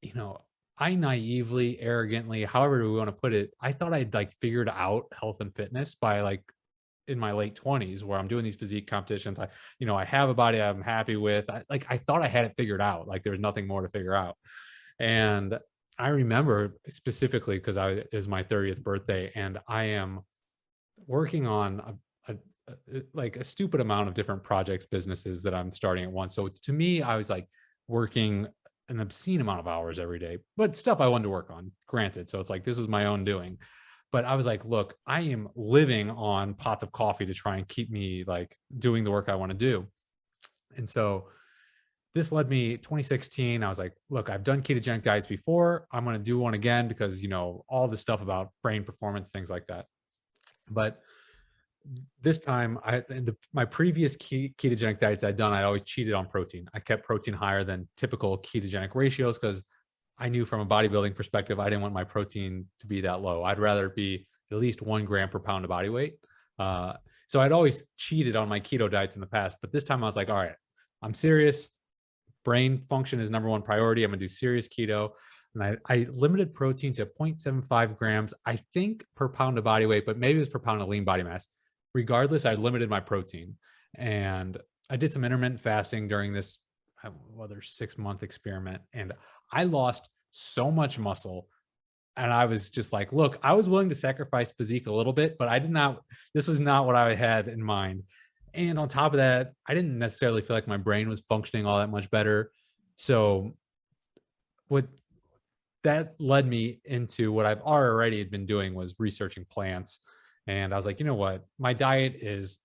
you know, I naively, arrogantly, however we want to put it, I thought I'd like figured out health and fitness by like in my late 20s where I'm doing these physique competitions. I have a body I'm happy with. I thought I had it figured out. Like there was nothing more to figure out. And I remember specifically because it was my 30th birthday and I am working on like a stupid amount of different projects, businesses that I'm starting at once. So to me, I was like working an obscene amount of hours every day, but stuff I wanted to work on, granted. So it's like, this is my own doing. But I was like, look, I am living on pots of coffee to try and keep me like doing the work I want to do. And so this led me 2016. I was like, look, I've done ketogenic diets before. I'm going to do one again because, all the stuff about brain performance, things like that. But this time, my previous ketogenic diets I'd done, I'd always cheated on protein. I kept protein higher than typical ketogenic ratios because I knew from a bodybuilding perspective, I didn't want my protein to be that low. I'd rather it be at least 1 gram per pound of body weight. So I'd always cheated on my keto diets in the past, but this time I was like, all right, I'm serious. Brain function is number one priority. I'm gonna do serious keto. And I limited protein to 0.75 grams, I think, per pound of body weight, but maybe it was per pound of lean body mass. Regardless, I limited my protein. And I did some intermittent fasting during this, 6-month experiment. And I lost so much muscle And I was just like, look, I was willing to sacrifice physique a little bit, but this was not what I had in mind. And on top of that, I didn't necessarily feel like my brain was functioning all that much better. So what that led me into what I've already been doing was researching plants. And I was like, you know what? My diet is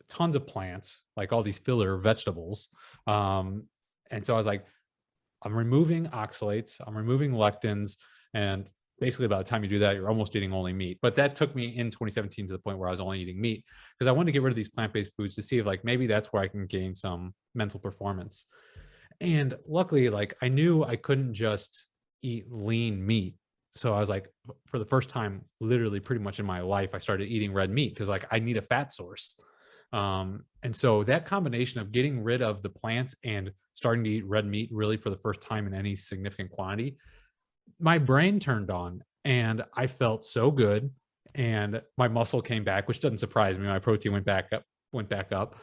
tons of plants, like all these filler vegetables. Um, and so I was like, I'm removing oxalates, I'm removing lectins, and basically by the time you do that, you're almost eating only meat. But that took me in 2017 to the point where I was only eating meat because I wanted to get rid of these plant-based foods to see if like maybe that's where I can gain some mental performance. And luckily, like I knew I couldn't just eat lean meat. So I was like, for the first time, literally pretty much in my life, I started eating red meat because like I need a fat source. And so that combination of getting rid of the plants and starting to eat red meat really for the first time in any significant quantity, my brain turned on and I felt so good. And my muscle came back, which doesn't surprise me. My protein went back up.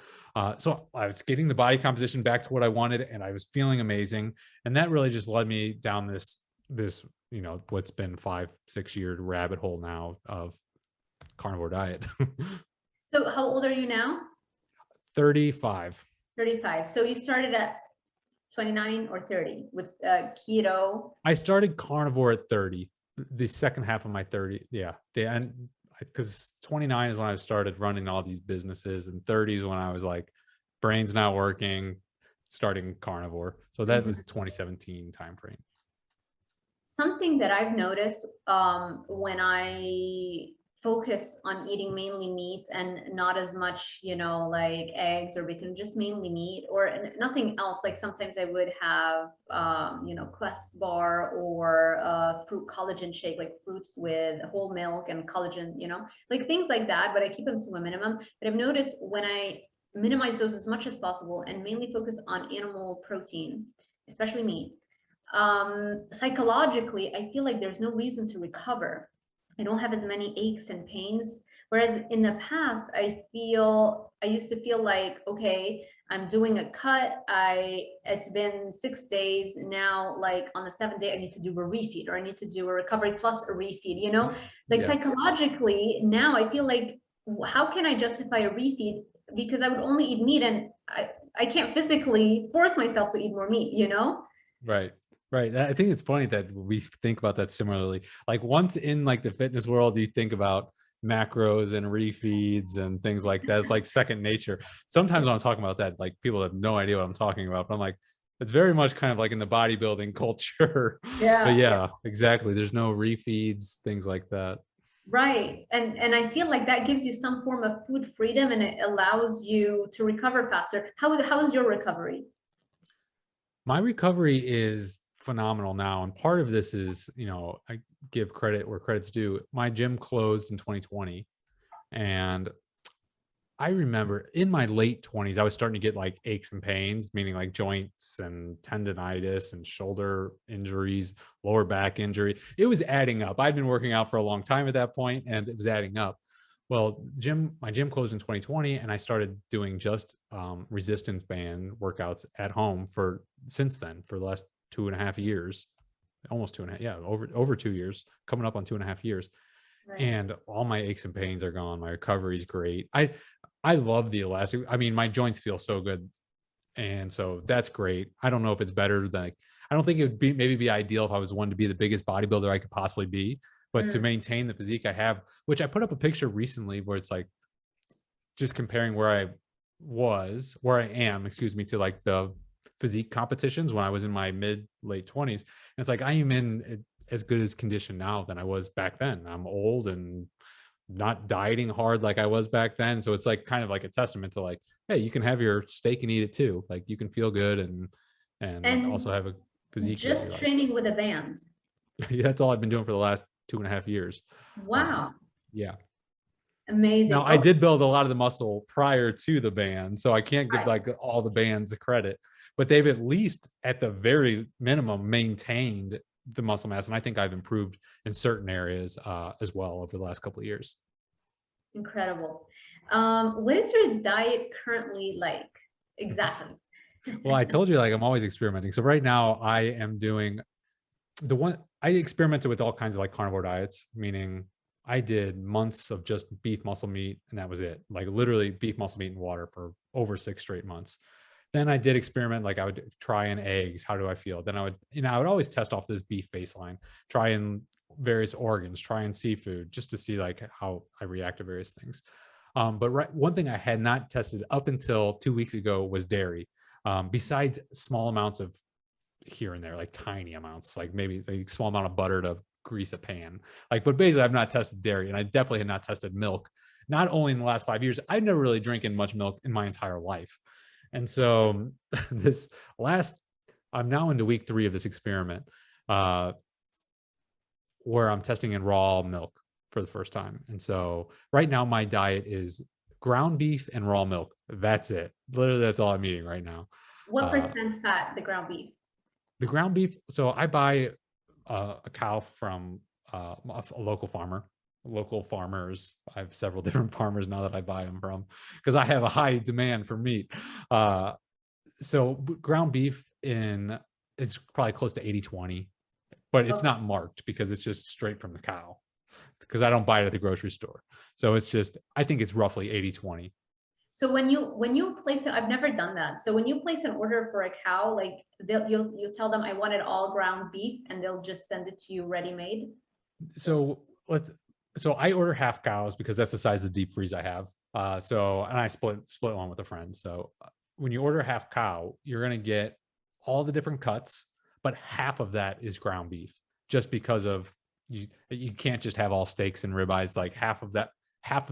So I was getting the body composition back to what I wanted, and I was feeling amazing. And that really just led me down this what's been 5-6 year rabbit hole now of carnivore diet. So how old are you now? 35. 35. So you started at 29 or 30 with keto. I started carnivore at 30, the second half of my 30. Yeah. And because 29 is when I started running all these businesses, and 30 is when I was like, brain's not working, starting carnivore. So that was 2017 timeframe. Something that I've noticed when I focus on eating mainly meat and not as much, like eggs or bacon, just mainly meat or nothing else. Like sometimes I would have, Quest bar or fruit collagen shake, like fruits with whole milk and collagen, like things like that, but I keep them to a minimum. But I've noticed when I minimize those as much as possible and mainly focus on animal protein, especially meat, psychologically, I feel like there's no reason to recover. I don't have as many aches and pains. Whereas in the past, I used to feel like, okay, I'm doing a cut. It's been 6 days now, like on the 7th day, I need to do a refeed, or I need to do a recovery plus a refeed, like Yeah. Psychologically now I feel like, how can I justify a refeed? Because I would only eat meat, and I can't physically force myself to eat more meat, Right. Right. I think it's funny that we think about that similarly. Like once in like the fitness world, you think about macros and refeeds and things like that. It's like second nature. Sometimes when I'm talking about that, like people have no idea what I'm talking about. But I'm like, it's very much kind of like in the bodybuilding culture. But yeah, exactly. There's no refeeds, things like that. Right. And I feel like that gives you some form of food freedom, and it allows you to recover faster. How is your recovery? My recovery is phenomenal now. And part of this is, I give credit where credit's due. My gym closed in 2020. And I remember in my late 20s, I was starting to get like aches and pains, meaning like joints and tendonitis and shoulder injuries, lower back injury. It was adding up. I'd been working out for a long time at that point, and it was adding up. Well, my gym closed in 2020, and I started doing just resistance band workouts at home since then for the last 2.5 years, almost 2.5, yeah, over 2 years, coming up on 2.5 years. Right. And all my aches and pains are gone. My recovery is great. I love the elastic. I mean, my joints feel so good, and so that's great. I don't know if it's better than. I don't think it would be ideal if I was one to be the biggest bodybuilder I could possibly be, but to maintain the physique I have, which I put up a picture recently where it's like just comparing where I am, excuse me, to like the physique competitions when I was in my late 20s. And it's like I am in as good as condition now than I was back then. I'm old and not dieting hard like I was back then. So it's like kind of like a testament to like, hey, you can have your steak and eat it too. Like you can feel good and also have a physique. Just training with a band. Yeah, that's all I've been doing for the last 2.5 years. Wow. Yeah. Amazing. Now I did build a lot of the muscle prior to the band, so I can't give like all the bands the credit, but they've at least at the very minimum maintained the muscle mass. And I think I've improved in certain areas as well over the last couple of years. Incredible. What is your diet currently like? Exactly. Well, I told you, like, I'm always experimenting. So right now I am doing the one I experimented with all kinds of like carnivore diets, meaning I did months of just beef muscle meat and that was it. Like literally beef muscle meat and water for over 6 straight months. Then I did experiment, like I would try in eggs. How do I feel? Then I would, I would always test off this beef baseline, try in various organs, try in seafood, just to see like how I react to various things. But one thing I had not tested up until 2 weeks ago was dairy. Besides small amounts of here and there, like tiny amounts, like maybe a small amount of butter to grease a pan. Like, but basically, I've not tested dairy, and I definitely had not tested milk. Not only in the last 5 years, I've never really drinking much milk in my entire life. And so this last, I'm now into week 3 of this experiment, where I'm testing in raw milk for the first time. And so right now my diet is ground beef and raw milk. That's it. Literally, that's all I'm eating right now. What percent fat, the ground beef? The ground beef. So I buy a cow from a local farmer, local farmers. I have several different farmers now that I buy them from because I have a high demand for meat. So ground beef it's probably close to 80-20, but it's not marked because it's just straight from the cow because I don't buy it at the grocery store. So it's just, I think it's roughly 80-20. So when you place it, I've never done that. So when you place an order for a cow, like you'll tell them I want it all ground beef and they'll just send it to you ready made. So I order half cows because that's the size of the deep freeze I have. And I split one with a friend. So when you order half cow, you're going to get all the different cuts, but half of that is ground beef just because of you can't just have all steaks and ribeyes. Like half of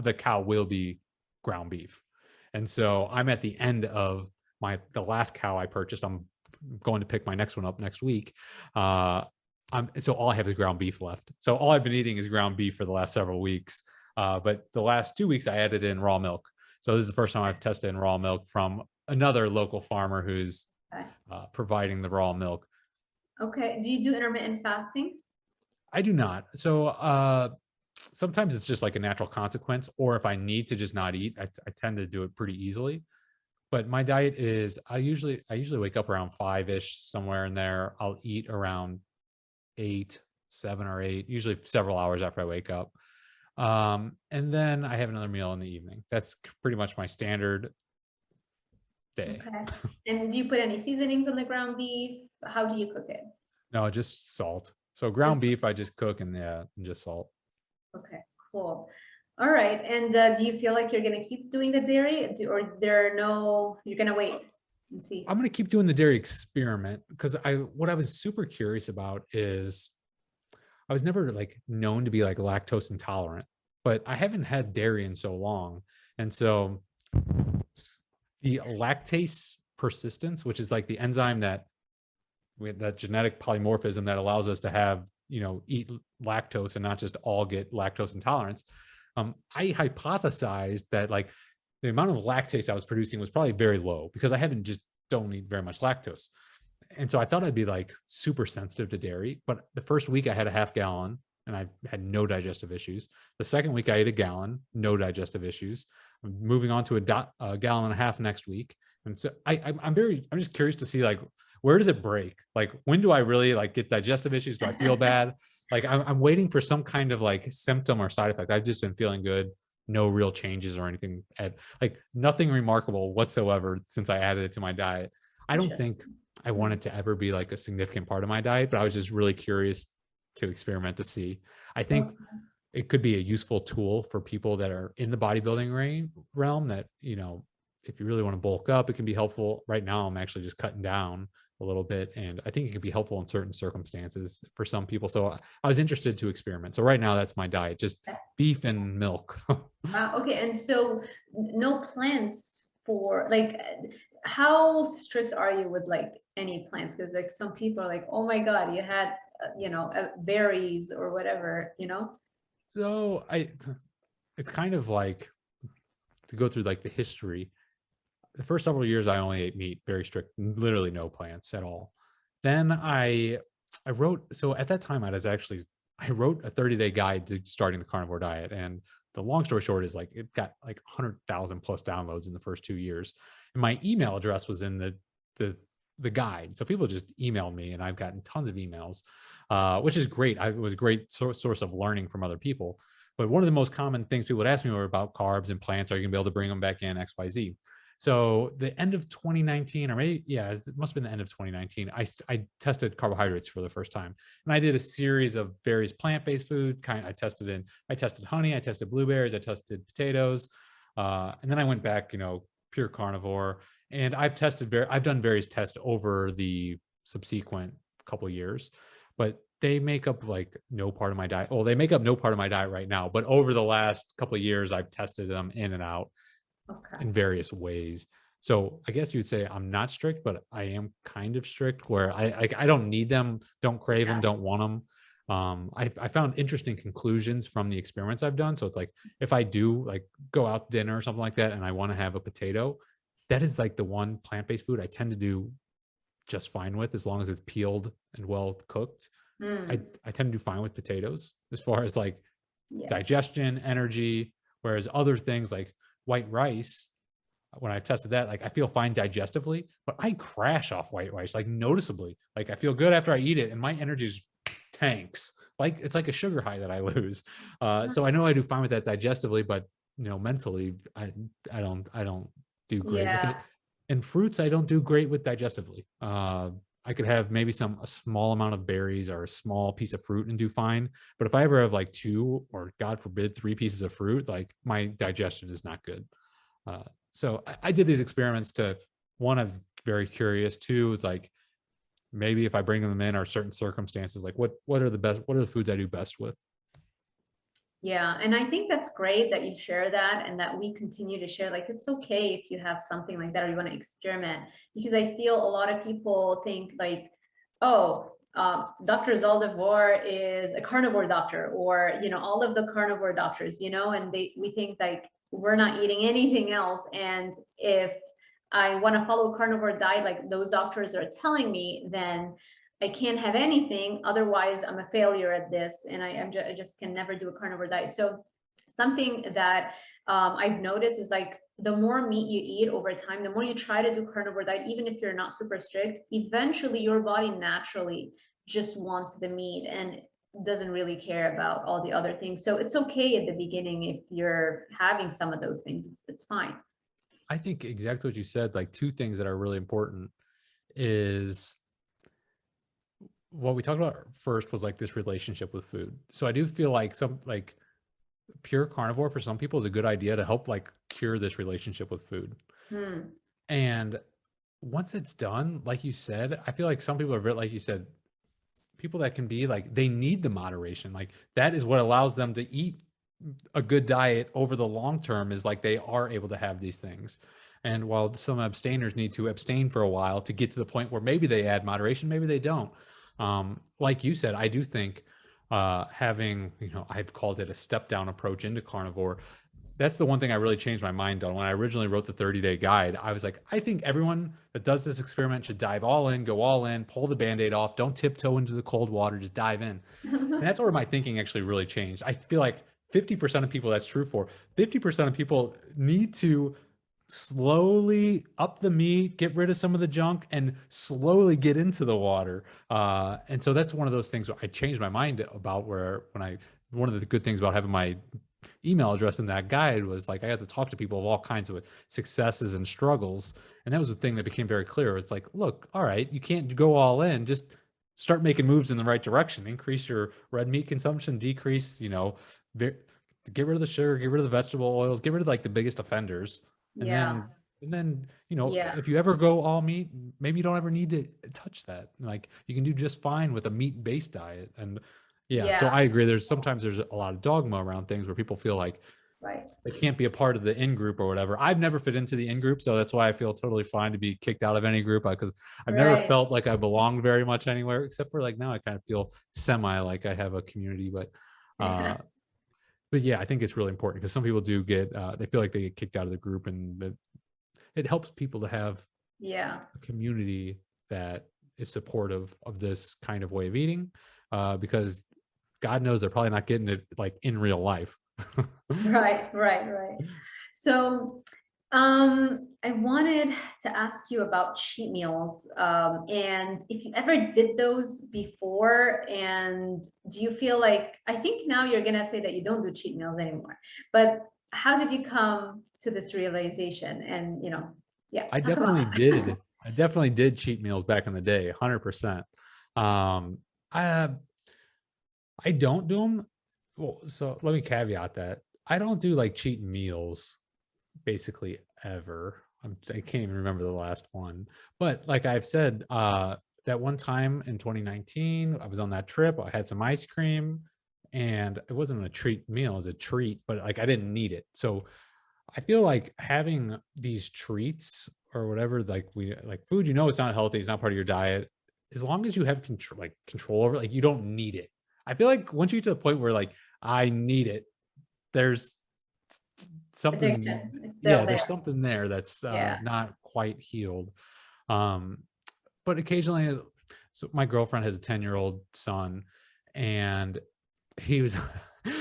the cow will be ground beef. And so I'm at the end of the last cow I purchased. I'm going to pick my next one up next week. So all I have is ground beef left. So all I've been eating is ground beef for the last several weeks. But the last 2 weeks I added in raw milk. So this is the first time I've tested in raw milk from another local farmer who's providing the raw milk. Okay. Do you do intermittent fasting? I do not. So sometimes it's just like a natural consequence, or if I need to just not eat, I tend to do it pretty easily. But my diet is I usually wake up around 5-ish, somewhere in there. I'll eat around 8, 7 or 8, usually several hours after I wake up. And then I have another meal in the evening. That's pretty much my standard day. Okay. And do you put any seasonings on the ground beef? How do you cook it? No, just salt. So ground beef, I just cook and just salt. Okay, cool. All right. And do you feel like you're going to keep doing the dairy or you're going to wait and see? I'm going to keep doing the dairy experiment because what I was super curious about is I was never like known to be like lactose intolerant, but I haven't had dairy in so long. And so the lactase persistence, which is like the enzyme that genetic polymorphism that allows us to have, eat lactose and not just all get lactose intolerance. I hypothesized that like the amount of lactase I was producing was probably very low because I don't eat very much lactose. And so I thought I'd be like super sensitive to dairy, but the first week I had a half gallon and I had no digestive issues. The second week I ate a gallon, no digestive issues. I'm moving on to a gallon and a half next week. And so I'm just curious to see like, where does it break? Like, when do I really like get digestive issues? Do I feel bad? Like I'm waiting for some kind of like symptom or side effect. I've just been feeling good. No real changes or anything, like nothing remarkable whatsoever since I added it to my diet. I don't think I want it to ever be like a significant part of my diet, but I was just really curious to experiment to see. I think it could be a useful tool for people that are in the bodybuilding realm that, if you really want to bulk up, it can be helpful. Right now, I'm actually just cutting down a little bit, and I think it can be helpful in certain circumstances for some people. So I was interested to experiment. So right now, that's my diet, just beef and milk. Okay, and so no plans for like, how strict are you with like any plans? Because like some people are like, oh my God, you had berries or whatever, So it's kind of like to go through like the history. The first several years I only ate meat, very strict, literally no plants at all. Then I wrote, so at that time I wrote a 30-day guide to starting the carnivore diet. And the long story short is like, it got like 100,000 plus downloads in the first 2 years. And my email address was in the the guide. So people just email me, and I've gotten tons of emails, which is great. It was a great source of learning from other people. But one of the most common things people would ask me were about carbs and plants. Are you gonna be able to bring them back in XYZ? So the end of 2019, or maybe, yeah, it must have been the end of 2019. I tested carbohydrates for the first time, and I did a series of various plant-based food. I tested honey, I tested blueberries, I tested potatoes, and then I went back, pure carnivore. And I've done various tests over the subsequent couple of years, but they make up like no part of my diet. Well, they make up no part of my diet right now, but over the last couple of years, I've tested them in and out Okay. in various ways. So I guess you'd say I'm not strict, but I am kind of strict where I don't need them, don't crave them, Yeah. don't want them. I found interesting conclusions from the experiments I've done. So it's like if I do like go out to dinner or something like that, and I want to have a potato, that is like the one plant-based food I tend to do just fine with, as long as it's peeled and well cooked. I, Mm, I tend to do fine with potatoes as far as like yeah. digestion, energy, whereas other things like white rice, when I've tested that, like I feel fine digestively, but I crash off white rice like noticeably. Like I feel good after I eat it, and my energy just tanks. Like it's like a sugar high that I lose. So I know I do fine with that digestively, but mentally, I don't do great with it. Yeah. And fruits, I don't do great with digestively. I could have maybe a small amount of berries or a small piece of fruit and do fine. But if I ever have like two, or God forbid, three pieces of fruit, like my digestion is not good. Uh, so I did these experiments to, one, I'm very curious. Two, it's like maybe if I bring them in or certain circumstances, like what are the foods I do best with? Yeah, and I think that's great that you share that and that we continue to share. Like, it's okay if you have something like that or you want to experiment, because I feel a lot of people think like, oh, Dr. Zaldivor is a carnivore doctor, or all of the carnivore doctors, and we think like we're not eating anything else, and if I want to follow a carnivore diet like those doctors are telling me, then I can't have anything. Otherwise, I'm a failure at this, and I just can never do a carnivore diet. So something that I've noticed is like the more meat you eat over time, the more you try to do carnivore diet, even if you're not super strict, eventually your body naturally just wants the meat and doesn't really care about all the other things. So it's okay at the beginning if you're having some of those things. It's fine. I think exactly what you said. Like two things that are really important is what we talked about first was like this relationship with food. So I do feel like some like pure carnivore for some people is a good idea to help like cure this relationship with food. Hmm. And once it's done, like you said, I feel like some people are very, like you said, people that can be like they need the moderation. Like that is what allows them to eat a good diet over the long term, is like they are able to have these things. And while some abstainers need to abstain for a while to get to the point where maybe they add moderation, maybe they don't. Like you said, I do think having, I've called it a step down approach into carnivore. That's the one thing I really changed my mind on. When I originally wrote the 30-day guide, I was like, I think everyone that does this experiment should dive all in, go all in, pull the Band-Aid off, don't tiptoe into the cold water, just dive in. And that's where my thinking actually really changed. I feel like 50% of people that's true for. 50% of people need to slowly up the meat, get rid of some of the junk, and slowly get into the water. And so that's one of those things where I changed my mind about, one of the good things about having my email address in that guide was like I got to talk to people of all kinds of successes and struggles. And that was the thing that became very clear. It's like, look, all right, you can't go all in, just start making moves in the right direction. Increase your red meat consumption, decrease, get rid of the sugar, get rid of the vegetable oils, get rid of like the biggest offenders. And Yeah. then Yeah. if you ever go all meat, maybe you don't ever need to touch that. Like you can do just fine with a meat-based diet. And yeah, so Yeah. I agree. There's a lot of dogma around things where people feel like Right. they can't be a part of the in group or whatever. I've never fit into the in group, so that's why I feel totally fine to be kicked out of any group, because I've never Right. felt like I belonged very much anywhere, except for like now I kind of feel semi like I have a community. Uh but yeah, I think it's really important because some people do get they feel like they get kicked out of the group, and it helps people to have Yeah. a community that is supportive of this kind of way of eating, because God knows they're probably not getting it like in real life. Right. Right. Right. So, I wanted to ask you about cheat meals, and if you ever did those before, and do you feel like, I think now you're gonna say that you don't do cheat meals anymore, but how did you come to this realization? And, yeah, I talk about definitely that. did. I definitely did cheat meals back in the day, 100%. Um, I I don't do them. Well, so let me caveat that I don't do like cheat meals basically ever. I can't even remember the last one. But like I've said, that one time in 2019, I was on that trip. I had some ice cream, and it wasn't a treat meal; it was a treat. But like I didn't need it, so I feel like having these treats or whatever, like we like food, it's not healthy, it's not part of your diet. As long as you have control, like control over, like you don't need it. I feel like once you get to the point where like I need it, there's something, Addiction is yeah, still there's there. something there that's Yeah. not quite healed. Um, but occasionally, so my girlfriend has a 10-year-old son, and he was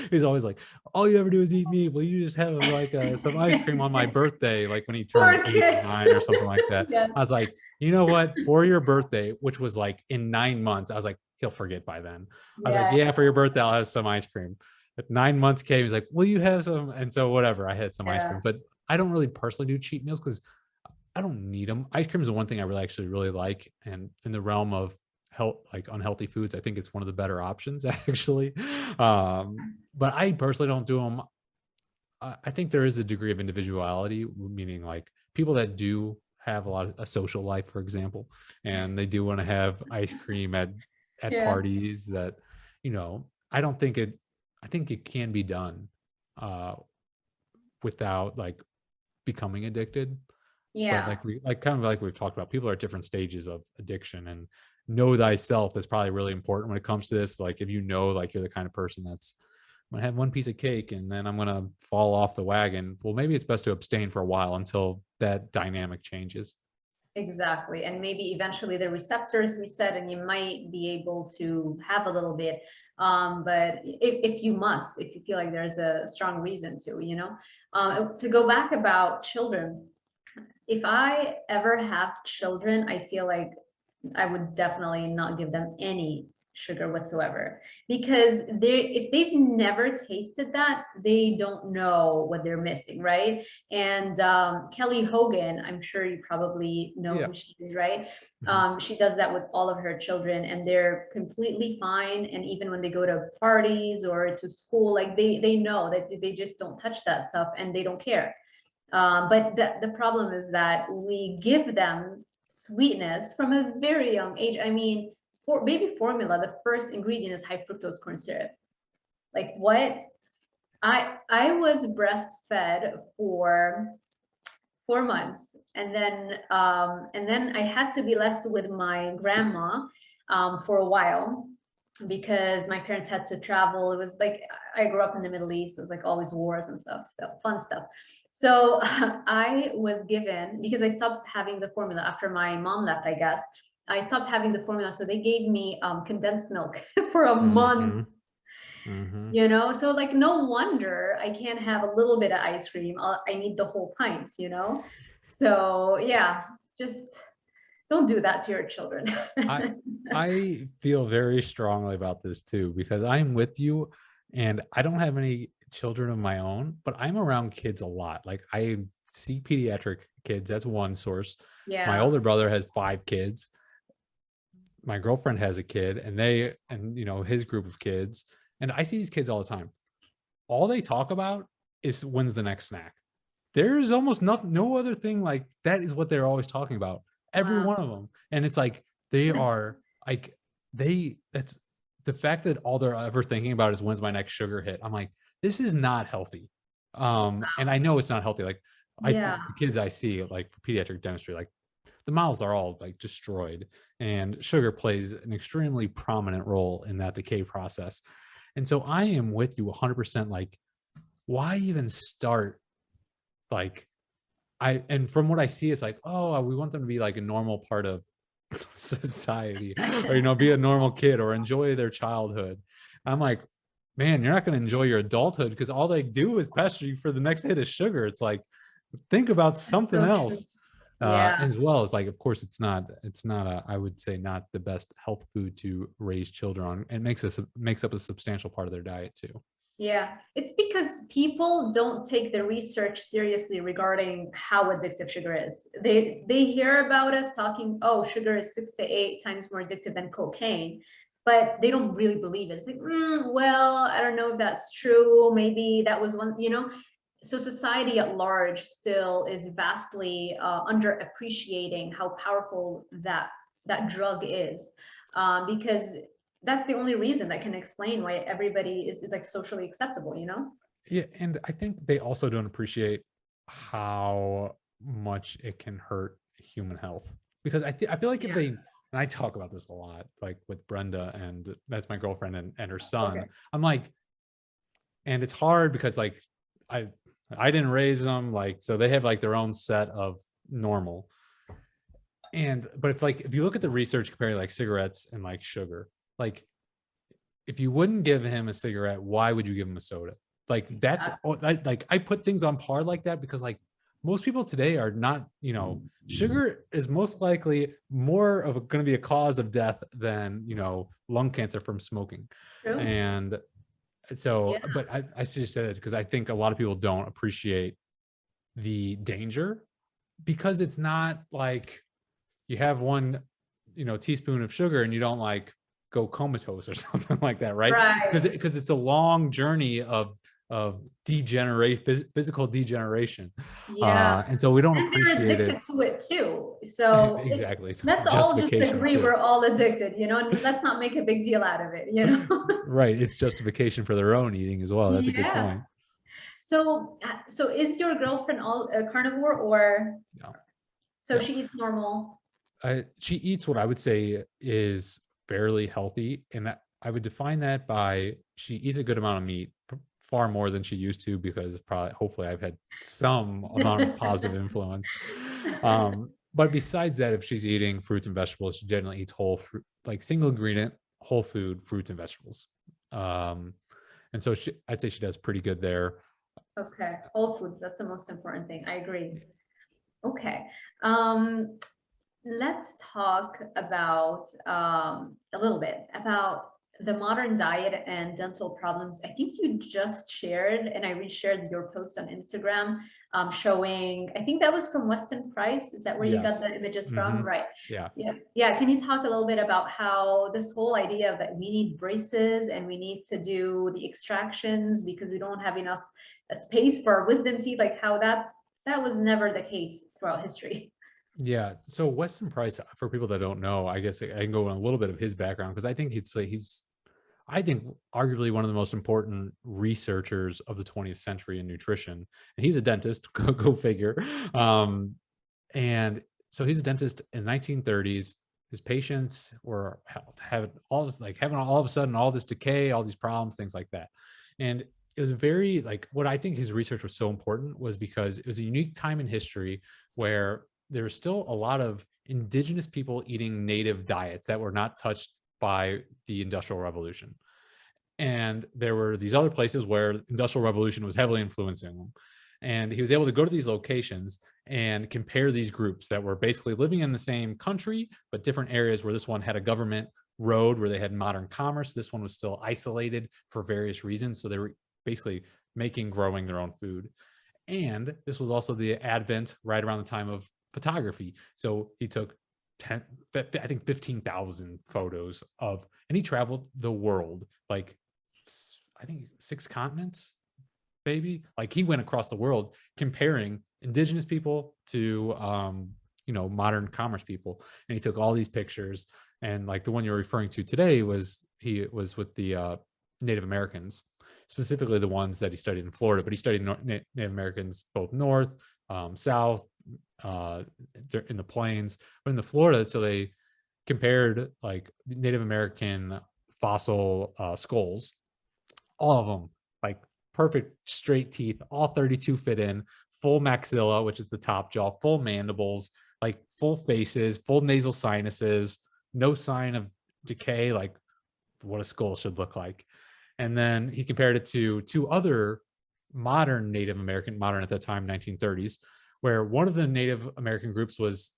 he's always like, all you ever do is eat meat. Will you just have like some ice cream on my birthday, like when he turns Poor 8 or kid. 9 or something like that? Yeah. I was like, you know what? For your birthday, which was like in 9 months, I was like, he'll forget by then. I was like, Yeah. yeah, for your birthday, I'll have some ice cream. But 9 months came, he's like, will you have some? And so whatever, I had some ice Yeah. cream. But I don't really personally do cheat meals because I don't need them. Ice cream is the one thing I really like, and in the realm of health, like unhealthy foods, I think it's one of the better options actually. But I personally don't do them. I think there is a degree of individuality, meaning like people that do have a lot of a social life, for example, and they do want to have ice cream at Yeah. parties. That I don't think it. I think it can be done uh, without like becoming addicted. But Yeah. like we like kind of like we've talked about, people are at different stages of addiction, and know thyself is probably really important when it comes to this. Like if like you're the kind of person that's, I'm gonna have one piece of cake and then I'm gonna fall off the wagon. Well, maybe it's best to abstain for a while until that dynamic changes. Exactly. And maybe eventually the receptors reset and you might be able to have a little bit. But if you must, if you feel like there's a strong reason to go back about children, if I ever have children, I feel like I would definitely not give them any sugar whatsoever, because if they've never tasted that, they don't know what they're missing, right? And Kelly Hogan, I'm sure you probably know Yeah. who she is, right? Mhm. She does that with all of her children, and they're completely fine. And even when they go to parties or to school, like they know that they just don't touch that stuff and they don't care. But the problem is that we give them sweetness from a very young age. I mean, for baby formula, the first ingredient is high fructose corn syrup. Like what? I was breastfed for 4 months, and then I had to be left with my grandma for a while because my parents had to travel. It was like I grew up in the Middle East. It was like always wars and stuff, so fun stuff. So I was given, because I stopped having the formula after my mom left, I guess. I stopped having the formula, so they gave me condensed milk for a month. Mhm. Mhm. So like no wonder I can't have a little bit of ice cream. I need the whole pint. So yeah, it's just don't do that to your children. I I feel very strongly about this too, because I'm with you, and I don't have any children of my own, but I'm around kids a lot. Like I see pediatric kids, that's one source. My Yeah. older brother has 5 kids. My girlfriend has a kid, and his group of kids, and I see these kids all the time. All they talk about is when's the next snack. There's almost no other thing, like that is what they're always talking about. Every Wow. one of them. And it's like they are like that's the fact that all they're ever thinking about is when's my next sugar hit. I'm like, this is not healthy. And I know it's not healthy. Like I see Yeah. the kids I see like for pediatric dentistry, like the mouths are all like destroyed, and sugar plays an extremely prominent role in that decay process. And so I am with you 100%. Like, why even start? Like, and from what I see, it's like, oh, we want them to be like a normal part of society, or be a normal kid or enjoy their childhood. I'm like, man, you're not going to enjoy your adulthood because all they do is pester you for the next hit of sugar. It's like, think about something So true. else. Yeah. As well as like, of course, it's not I would say not the best health food to raise children on. It makes up a substantial part of their diet too. Yeah, it's because people don't take the research seriously regarding how addictive sugar is. They hear about us talking, oh, sugar is 6 to 8 times more addictive than cocaine, but they don't really believe it. It's like, well, I don't know if that's true. Maybe that was one, you know. So society at large still is vastly underappreciating how powerful that drug is, because that's the only reason that can explain why everybody is like socially acceptable, you know? Yeah, and I think they also don't appreciate how much it can hurt human health, because I feel like if Yeah. they, and I talk about this a lot, like with Brenda, and that's my girlfriend, and her son. Okay. I'm like, and it's hard because like I I didn't raise them, like, so they have like their own set of normal. And but if you look at the research comparing like cigarettes and like sugar, like if you wouldn't give him a cigarette, why would you give him a soda? Like that's like I put things on par like that because like most people today are not, sugar is most likely more of going to be a cause of death than, lung cancer from smoking. True. And so, Yeah. but I just said it because I think a lot of people don't appreciate the danger, because it's not like you have one, teaspoon of sugar and you don't like go comatose or something like that, right? Right. Because it's a long journey of physical degeneration, Yeah. and so we don't And they're appreciate it. addicted to it too. So Exactly. So let's all just justification agree too. we're all addicted, you know, and let's not make a big deal out of it, you know? Right, it's justification for their own eating as well. That's a good Yeah. point. So is your girlfriend all a carnivore, or No, so no. she eats normal? She eats what I would say is fairly healthy, and I would define that by she eats a good amount of meat, far more than she used to, because probably hopefully I've had some amount of positive influence. But besides that, if she's eating fruits and vegetables, she generally eats whole fruit, like single ingredient, whole food fruits and vegetables. And so I'd say she does pretty good there. Okay, whole foods, that's the most important thing. I agree. Okay. Um, let's talk about a little bit about the modern diet and dental problems. I think you just shared, and I reshared your post on Instagram, showing, I think that was from Weston Price. Is that where you got Yes. the images from? Hmm. Right. Yeah. Yeah. Yeah. Can you talk a little bit about how this whole idea of that we need braces and we need to do the extractions because we don't have enough space for our wisdom teeth, like how that was never the case throughout history. Yeah. So Weston Price, for people that don't know, I guess I can go in a little bit of his background, because I think I think arguably one of the most important researchers of the 20th century in nutrition. And he's a dentist, go figure. Um, and so he's a dentist in the 1930s. His patients were having all this, like having all of a sudden all this decay, all these problems, things like that. And it was very like, what I think his research was so important was because it was a unique time in history where there was still a lot of indigenous people eating native diets that were not touched by the Industrial Revolution. And there were these other places where Industrial Revolution was heavily influencing them. And he was able to go to these locations and compare these groups that were basically living in the same country, but different areas, where this one had a government road where they had modern commerce. This one was still isolated for various reasons. So they were basically growing their own food. And this was also the advent right around the time of photography. So he took 10, I think 15,000 photos of, and he traveled the world, like I think 6 continents, baby. Like he went across the world comparing indigenous people to, modern commerce people. And he took all these pictures. And like the one you're referring to today he was with the Native Americans, specifically the ones that he studied in Florida, but he studied Native Americans both north, south, in the plains, but in the Florida. So they compared like Native American fossil skulls, all of them like perfect straight teeth, all 32 fit in, full maxilla, which is the top jaw, full mandibles, like full faces, full nasal sinuses, no sign of decay, like what a skull should look like. And then he compared it to 2 other modern Native American, modern at that time, 1930s, where one of the Native American groups was,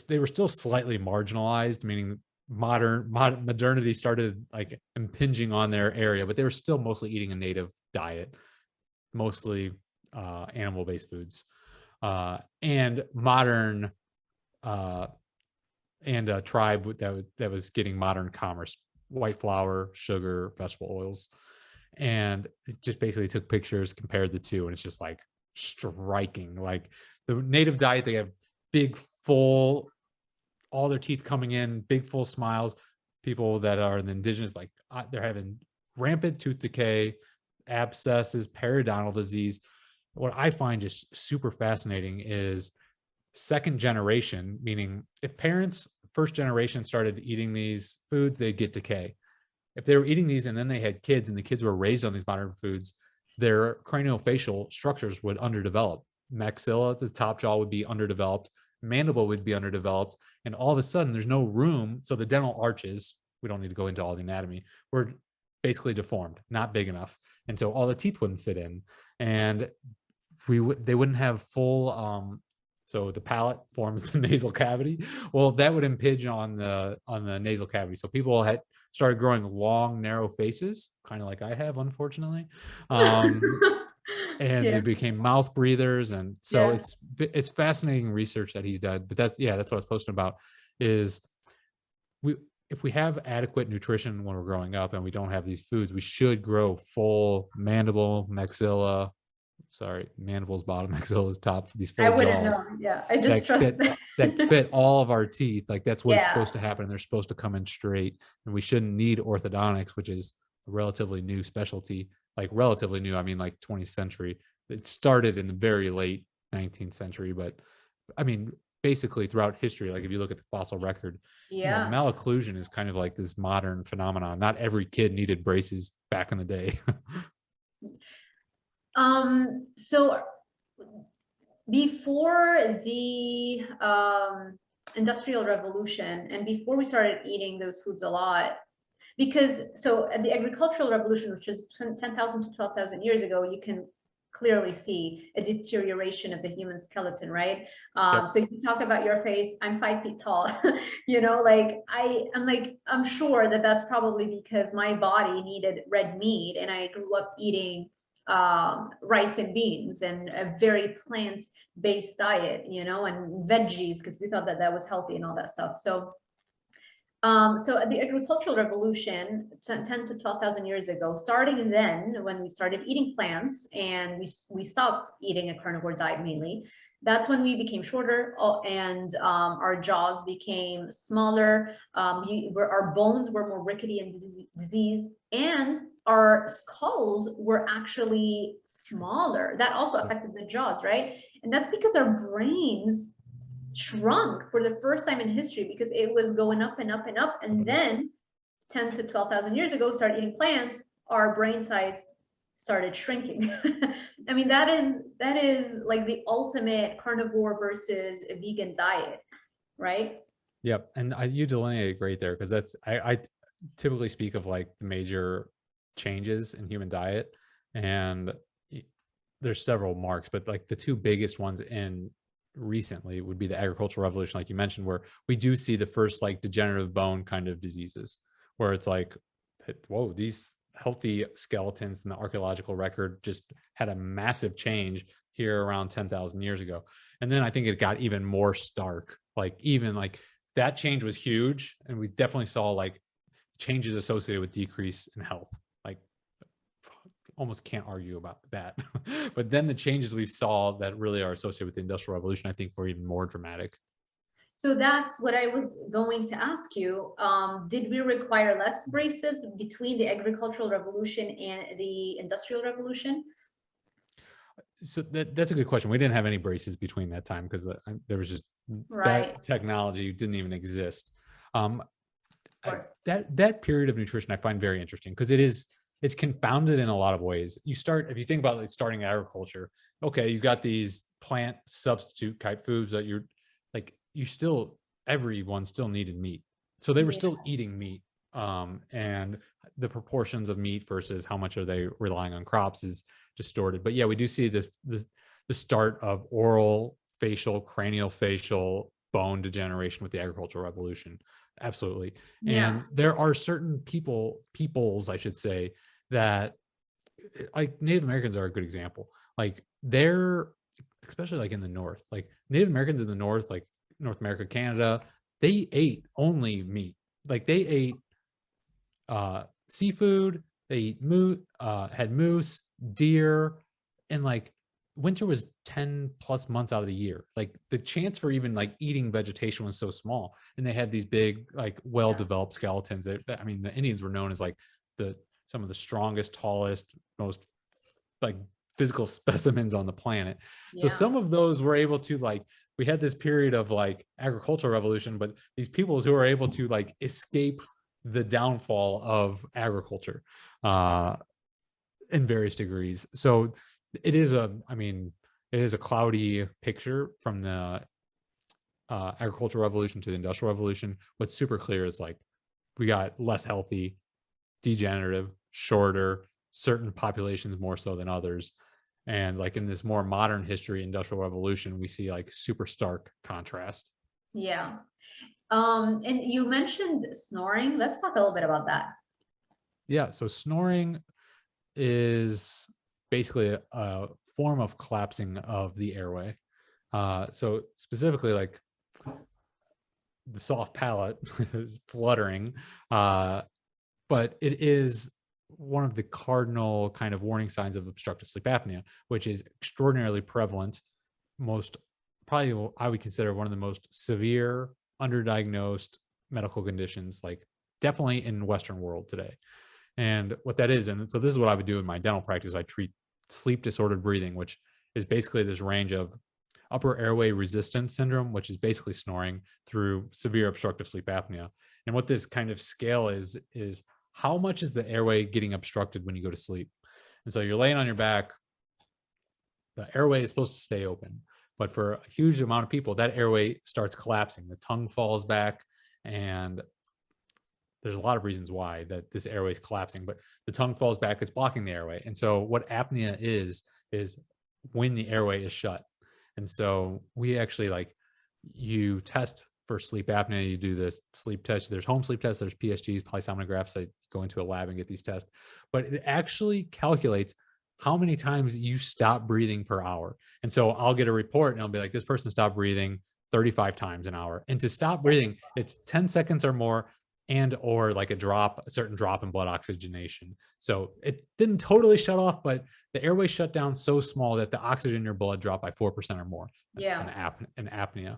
they were still slightly marginalized, meaning modernity started like impinging on their area, but they were still mostly eating a native diet, mostly animal-based foods, and modern and a tribe that was getting modern commerce, white flour, sugar, vegetable oils, and it just basically took pictures, compared the two, and it's just like striking. Like the native diet, they have big, full, all their teeth coming in, big, full smiles. People that are in the indigenous, like they're having rampant tooth decay, abscesses, periodontal disease. What I find just super fascinating is second generation, meaning if parents first generation started eating these foods, they'd get decay. If they were eating these and then they had kids and the kids were raised on these modern foods, their craniofacial structures would underdevelop. Maxilla, the top jaw, would be underdeveloped, mandible would be underdeveloped, and all of a sudden there's no room. So the dental arches, we don't need to go into all the anatomy, were basically deformed, not big enough. And so all the teeth wouldn't fit in. And they wouldn't have full so the palate forms the nasal cavity. Well, that would impinge on the nasal cavity. So people had started growing long, narrow faces, kind of like I have, unfortunately. And Yeah. they became mouth breathers. And so Yeah. it's fascinating research that he's done. But that's what I was posting about is if we have adequate nutrition when we're growing up and we don't have these foods, we should grow full mandible, maxilla. Sorry, mandible's bottom, maxilla's top, for these I full wouldn't jaws know. Yeah. I just that trust that that fit all of our teeth. Like that's what it's Yeah. supposed to happen. They're supposed to come in straight, and we shouldn't need orthodontics, which is a relatively new specialty. Like relatively new, I mean like 20th century. It started in the very late 19th century, but I mean basically throughout history. Like if you look at the fossil record, Yeah. malocclusion is kind of like this modern phenomenon. Not every kid needed braces back in the day. So before the industrial revolution and before we started eating those foods a lot, because so at the agricultural revolution, which is 10,000 to 12,000 years ago, you can clearly see a deterioration of the human skeleton, right? Yep. So you talk about your face, I'm 5 feet tall, I'm sure that that's probably because my body needed red meat and I grew up eating rice and beans and a very plant-based diet, and veggies, because we thought that that was healthy and all that stuff. So at the agricultural revolution, 10 to 12,000 years ago, starting then when we started eating plants and we stopped eating a carnivore diet mainly, that's when we became shorter and our jaws became smaller, our bones were more rickety and diseased, and our skulls were actually smaller. That also affected the jaws, right? And that's because our brains shrunk for the first time in history because it was going up and up and up. And then 10 to 12,000 years ago, started eating plants, our brain size started shrinking. I mean, that is like the ultimate carnivore versus a vegan diet, right? Yep. And you delineated great there, because that's, I typically speak of like the major changes in human diet. And there's several marks, but like the two biggest ones in recently would be the agricultural revolution, like you mentioned, where we do see the first like degenerative bone kind of diseases, where it's like, whoa, these healthy skeletons in the archaeological record just had a massive change here around 10,000 years ago. And then I think it got even more stark, like even like that change was huge. And we definitely saw like changes associated with decrease in health. Like almost can't argue about that. But then the changes we saw that really are associated with the Industrial Revolution, I think were even more dramatic. So that's what I was going to ask you. Did we require less braces between the agricultural revolution and the industrial revolution? So that's a good question. We didn't have any braces between that time because there was just Right. that technology didn't even exist. Course. That period of nutrition I find very interesting because it's confounded in a lot of ways. If you think about like starting agriculture, okay, you got these plant substitute type foods that everyone still needed meat. So they were still eating meat. And the proportions of meat versus how much are they relying on crops is distorted. But yeah, we do see the the start of oral, facial, craniofacial bone degeneration with the agricultural revolution. Absolutely. Yeah. And there are certain peoples, I should say, that like Native Americans are a good example. Like they're, especially like in the North, like Native Americans in the North, like North America, Canada, they ate only meat. Like they ate seafood, they eat had moose, deer, and like winter was 10 plus months out of the year. Like the chance for even like eating vegetation was so small. And they had these big, like well-developed skeletons. I mean, the Indians were known as like some of the strongest, tallest, most like physical specimens on the planet. So Yeah. some of those were able to like, we had this period of like agricultural revolution, but these peoples who were able to like escape the downfall of agriculture in various degrees. So it is I mean, it is a cloudy picture from the agricultural revolution to the industrial revolution. What's super clear is like we got less healthy, degenerative, shorter, certain populations more so than others. And like in this more modern history, industrial revolution, we see like super stark contrast. Yeah. And you mentioned snoring. Let's talk a little bit about that. Yeah. So snoring is basically a form of collapsing of the airway. So specifically, like the soft palate is fluttering, but it is one of the cardinal kind of warning signs of obstructive sleep apnea, which is extraordinarily prevalent. Most probably, I would consider one of the most severe, underdiagnosed medical conditions, like definitely in the Western world today. And what that is, and so this is what I would do in my dental practice. I treat sleep disordered breathing, which is basically this range of upper airway resistance syndrome, which is basically snoring, through severe obstructive sleep apnea. And what this kind of scale is how much is the airway getting obstructed when you go to sleep? And so you're laying on your back, the airway is supposed to stay open. But for a huge amount of people, that airway starts collapsing. The tongue falls back, and there's a lot of reasons why that this airway is collapsing, but the tongue falls back, it's blocking the airway. And so what apnea is when the airway is shut. And so we actually like, you test for sleep apnea, you do this sleep test. There's home sleep tests, there's PSGs, polysomnographs that go into a lab and get these tests. But it actually calculates how many times you stop breathing per hour. And so I'll get a report and I'll be like, this person stopped breathing 35 times an hour. And to stop breathing, it's 10 seconds or more, and or like a certain drop in blood oxygenation. So it didn't totally shut off, but the airway shut down so small that the oxygen in your blood dropped by 4% or more. That's an apnea.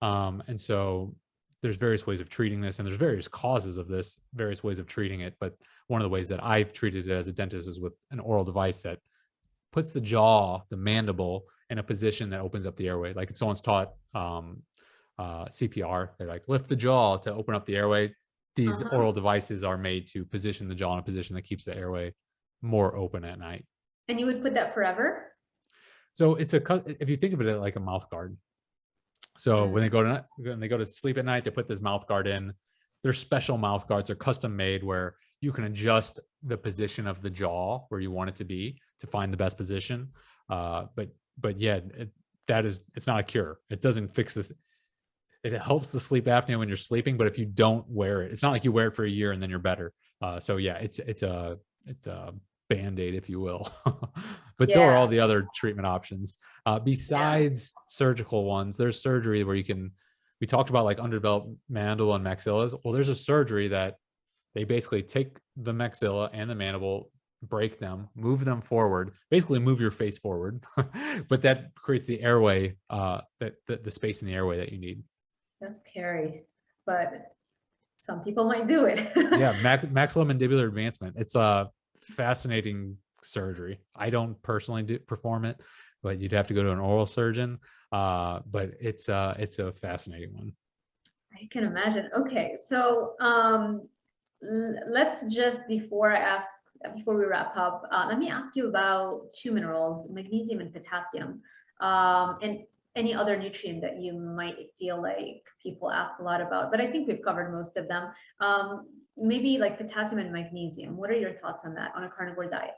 And so there's various ways of treating this, and there's various causes of this, various ways of treating it. But one of the ways that I've treated it as a dentist is with an oral device that puts the jaw, the mandible, in a position that opens up the airway. Like if someone's taught CPR, they like lift the jaw to open up the airway. These oral devices are made to position the jaw in a position that keeps the airway more open at night. And you would put that forever? So it's if you think of it like a mouth guard. So when they go to sleep at night, they put this mouth guard in. There's special mouth guards, are custom made where you can adjust the position of the jaw where you want it to be to find the best position. But yeah, it's not a cure. It doesn't fix this. It helps the sleep apnea when you're sleeping, but if you don't wear it, it's not like you wear it for a year and then you're better. So yeah, it's a Band-Aid, if you will. But so are all the other treatment options. Besides surgical ones, there's surgery where we talked about like underdeveloped mandible and maxillas. Well, there's a surgery that they basically take the maxilla and the mandible, break them, move them forward, basically move your face forward. But that creates the airway, the space in the airway that you need. That's scary, but some people might do it. Yeah, maxillomandibular advancement. It's a fascinating surgery. I don't personally perform it, but you'd have to go to an oral surgeon. But it's a fascinating one. I can imagine. Okay, so let's just before we wrap up, let me ask you about two minerals, magnesium and potassium, and any other nutrient that you might feel like people ask a lot about, but I think we've covered most of them. Maybe like potassium and magnesium. What are your thoughts on that on a carnivore diet?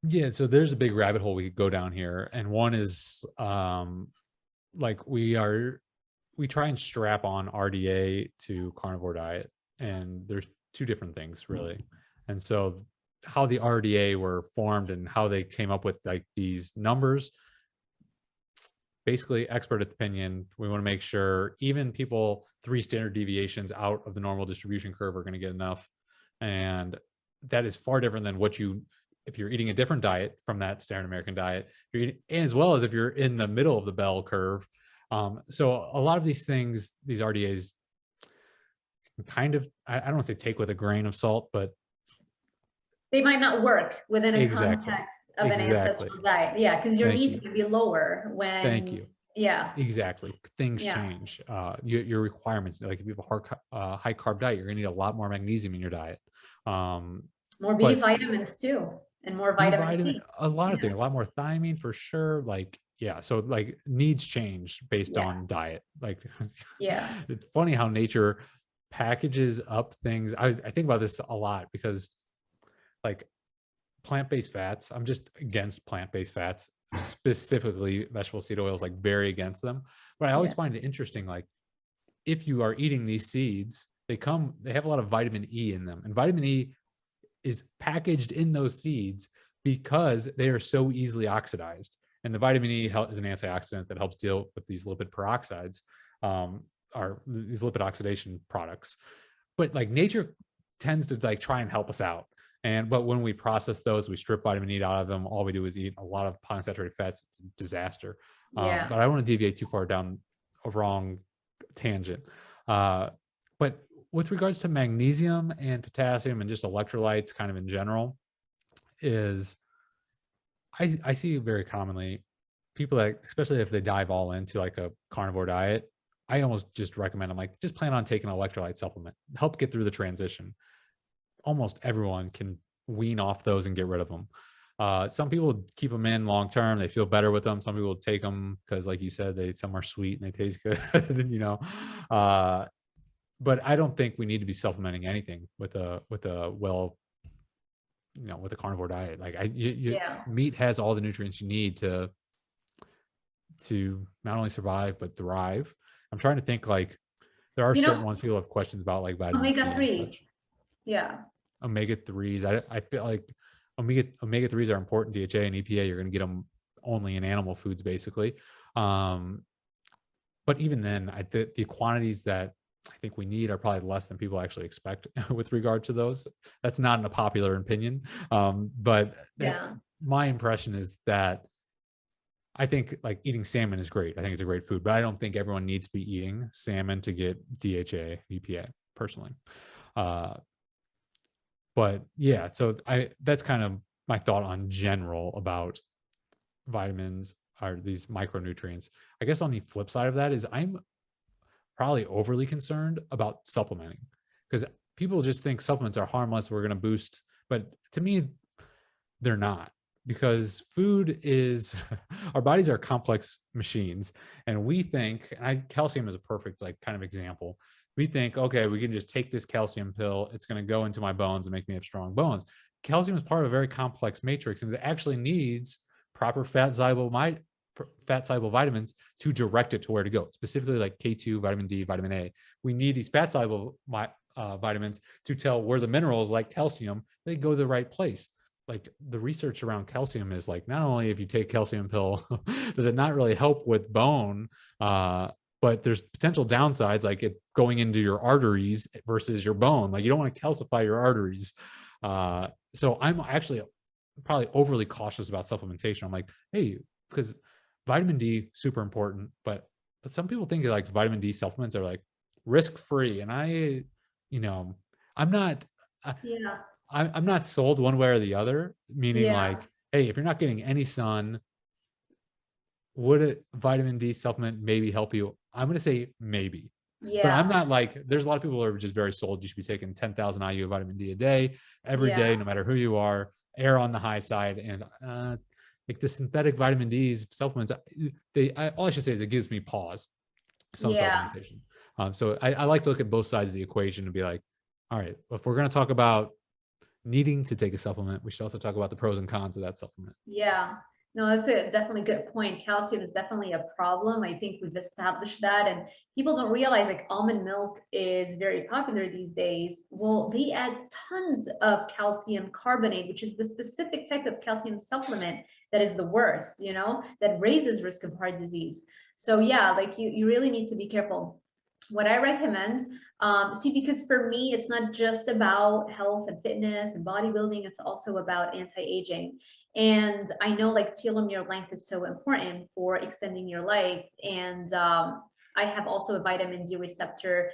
Yeah, so there's a big rabbit hole we could go down here, and one is like we try and strap on RDA to carnivore diet, and there's two different things really. And so how the RDA were formed and how they came up with like these numbers, basically expert opinion. We want to make sure even people 3 standard deviations out of the normal distribution curve are going to get enough. And that is far different than what you, if you're eating a different diet from that standard American diet, you're eating, as well as if you're in the middle of the bell curve. So a lot of these things, these RDAs kind of, I don't want to say take with a grain of salt, but They might not work within a exactly, context of an exactly. ancestral diet. Yeah, because your Thank needs you. can be lower Thank when, you. yeah, Exactly. Things yeah. change. Your requirements, like if you have high carb diet, you're gonna need a lot more magnesium in your diet. Um, More B but vitamins too, and more B vitamin vitamin, C. a lot of Yeah, things, a lot more thiamine for sure. Like, yeah, so like needs change based yeah, on diet. Like yeah. it's funny how nature packages up things. I think about this a lot because like plant-based fats, I'm just against plant-based fats, specifically vegetable seed oils, like very against them. But I always Yeah. find it interesting, like if you are eating these seeds, they have a lot of vitamin E in them. And vitamin E is packaged in those seeds because they are so easily oxidized. And the vitamin E is an antioxidant that helps deal with these lipid peroxides, or these lipid oxidation products. But like nature tends to like try and help us out. But when we process those, we strip vitamin E out of them. All we do is eat a lot of polyunsaturated fats. It's a disaster. Yeah. But I don't want to deviate too far down a wrong tangent. But with regards to magnesium and potassium and just electrolytes kind of in general, is I see very commonly people that, especially if they dive all into like a carnivore diet, I almost just recommend them like just plan on taking an electrolyte supplement, help get through the transition. Almost everyone can wean off those and get rid of them. Some people keep them in long term; they feel better with them. Some people take them because, like you said, some are sweet and they taste good. Uh, but I don't think we need to be supplementing anything with a well, with a carnivore diet. Like Yeah. meat has all the nutrients you need to not only survive but thrive. I'm trying to think like there are You certain know, ones people have questions about, like vitamin omega C and 3s. such. Yeah. Omega threes, I feel like omega threes are important. DHA and EPA, you're going to get them only in animal foods, basically. Um, but even then, the quantities that I think we need are probably less than people actually expect with regard to those. That's not a popular opinion, but Yeah. my impression is that I think like eating salmon is great. I think it's a great food, but I don't think everyone needs to be eating salmon to get DHA, EPA, personally. Uh, but yeah, so that's kind of my thought on general about vitamins are these micronutrients. I guess on the flip side of that is I'm probably overly concerned about supplementing because people just think supplements are harmless. We're going to boost, but to me, they're not, because food is our bodies are complex machines, and we think, and calcium is a perfect like kind of example. We think, okay, we can just take this calcium pill, it's going to go into my bones and make me have strong bones. Calcium is part of a very complex matrix, and it actually needs proper fat soluble vitamins to direct it to where to go, specifically like K2, vitamin D, vitamin A. We need these fat soluble vitamins to tell where the minerals like calcium, they go to the right place. Like the research around calcium is like, not only if you take calcium pill does it not really help with bone, but there's potential downsides, like it going into your arteries versus your bone. Like you don't want to calcify your arteries. So I'm actually probably overly cautious about supplementation. I'm like, hey, because vitamin D super important, but some people think like vitamin D supplements are like risk free, and I'm not. Yeah. I'm not sold one way or the other. Meaning Yeah. like, hey, if you're not getting any sun, would a vitamin D supplement maybe help you? I'm going to say maybe. But I'm Yeah. not like, there's a lot of people who are just very sold. You should be taking 10,000 IU of vitamin D a day, every Yeah. day, no matter who you are, err on the high side. And like the synthetic vitamin D's supplements, all I should say is it gives me pause, some Yeah. supplementation. So I like to look at both sides of the equation and be like, all right, if we're going to talk about needing to take a supplement, we should also talk about the pros and cons of that supplement. Yeah, no, that's a definitely good point. Calcium is definitely a problem. I think we've established that, and people don't realize like almond milk is very popular these days. Well, they add tons of calcium carbonate, which is the specific type of calcium supplement that is the worst, you know, that raises risk of heart disease. So yeah, like you really need to be careful. What I recommend, see, because for me, it's not just about health and fitness and bodybuilding, it's also about anti-aging. And I know like telomere length is so important for extending your life. And I have also a vitamin D receptor